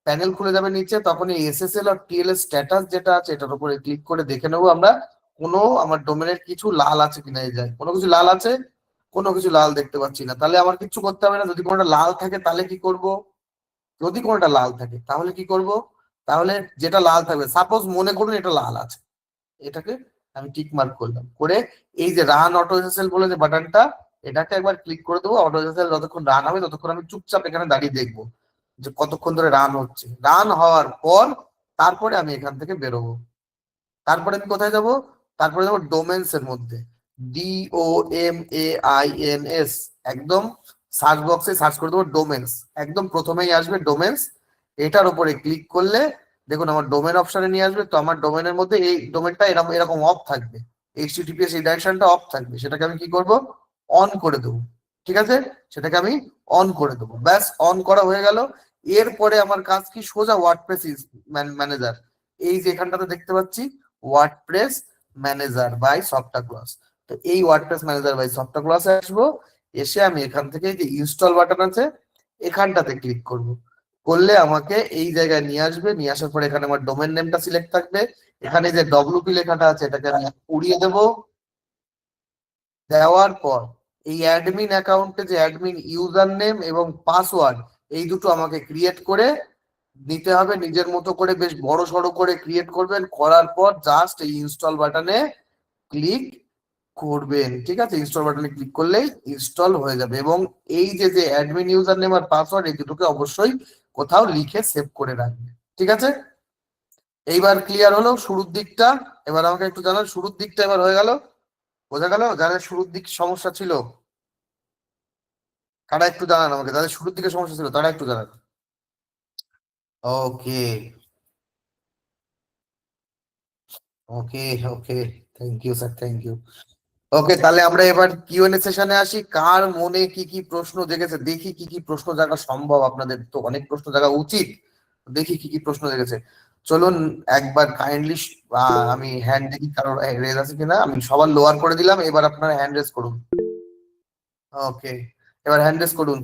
প্যানেল খুলে যাবে নিচে, তখন এই এসএসএল আর টিএলএস স্ট্যাটাস যেটা আছে এটার উপরে ক্লিক করে দেখে নেবো আমরা কোনো আমার ডোমেনের কিছু লাল আছে কিনা। এই যায় কোনো কিছু লাল আছে, কোনো কিছু লাল দেখতে পাচ্ছি না, তাহলে আমার কিছু করতে হবে না। যদি কোনোটা লাল থাকে তাহলে কি করব, যদি কোনোটা লাল থাকে তাহলে কি করব, তাহলে যেটা লাল থাকবে, সাপোজ মনে করুন এটা লাল আছে, এটাকে আমি টিক মার্ক করলাম, করে এই যে রান অটো এসএসএল বলে যে বাটনটা, এটাকে একবার ক্লিক করে দেবো। অটো এসএসএল যতক্ষণ রান হবে ততক্ষণ আমি চুপচাপ এখানে দাঁড়িয়ে দেখবো যে কতক্ষণ ধরে রান হচ্ছে। রান হওয়ার পর তারপরে আমি এখান থেকে বেরোবো। তারপরে আমি কোথায় যাব, তারপরে যাবো ডোমেন্স এর মধ্যে, DOMAINS, একদম সার্চ বক্সে সার্চ করে দেবো ডোমেন্স, একদম প্রথমেই আসবে ডোমেন্স। এটার উপরে ক্লিক করলে দেখুন আমার ডোমেন অপশনে নিয়ে আসবে। তো আমার ডোমেনের মধ্যে এই ডোমেনটা এরকম এরকম অফ থাকবে, HTTPS এই ডাইরেকশনটা অফ থাকবে, সেটাকে আমি কি করব, অন করে দেবো। ঠিক আছে, সেটাকে আমি অন করে দেবো, ব্যাস অন করা হয়ে গেল। এরপরে আমার কাজ কি, সোজা ওয়ার্ডপ্রেস ম্যানেজার, এই যে এখানটাতে দেখতে পাচ্ছি WordPress manager by Softaculous. তো এই ওয়ার্ডপ্রেস ম্যানেজার বাই সফটওয়্যার ক্লাসে আসবো, এসে আমি এখান থেকে যে ইনস্টল বাটন আছে এখানটাতে ক্লিক করব, করলে আমাকে এই জায়গায় নিয়ে আসবে। নিয়ে আসার পরে এখানে আমার ডোমেন নেমটা সিলেক্ট থাকবে, এখানে যে ডব্লিউপি লেখাটা আছে এটাকে আমি উড়িয়ে দেবো। দেওয়ার পর এই অ্যাডমিন অ্যাকাউন্টে যে অ্যাডমিন ইউজার নেম এবং পাসওয়ার্ড, এই দুটো আমাকে ক্রিয়েট করে নিতে হবে নিজের মতো করে, বেশ বড় সড়ো করে ক্রিয়েট করবেন। করার পর জাস্ট এই ইনস্টল বাটনে ক্লিক করবেন। ঠিক আছে, ইনস্টল বাটনে ক্লিক করলেই ইনস্টল হয়ে যাবে। এবং এই যে যে অ্যাডমিন ইউজার নেম আর পাসওয়ার্ড, এই দুটোকে অবশ্যই কোথাও লিখে সেভ করে রাখবেন। ঠিক আছে, এইবার ক্লিয়ার হলো শুরুর দিকটা। এবার আমাকে একটু জানান শুরুর দিকটা এবার হয়ে গেল, বোঝা গেল? যাদের শুরুর দিক সমস্যা ছিল তারা একটু জানান আমাকে, যাদের শুরুর দিকে সমস্যা ছিল তারা একটু জানান। Okay, okay, okay, thank you sir, thank you. Okay, তাহলে আমরা এবার কিউএনএ সেশনে আসি। কার মনে কি কি প্রশ্ন জেগেছে দেখি, কি কি প্রশ্ন জাগা সম্ভব, আপনাদের তো অনেক প্রশ্ন জাগা উচিত, দেখি কি কি প্রশ্ন জেগেছে। চলুন একবার কাইন্ডলি আমি হ্যান্ড দেখি কারোর রেজ আছে কিনা। আমি সবার লোয়ার করে দিলাম, এবার আপনারা হ্যান্ড রেজ করুন। ওকে, এবার হ্যান্ড রেজ করুন।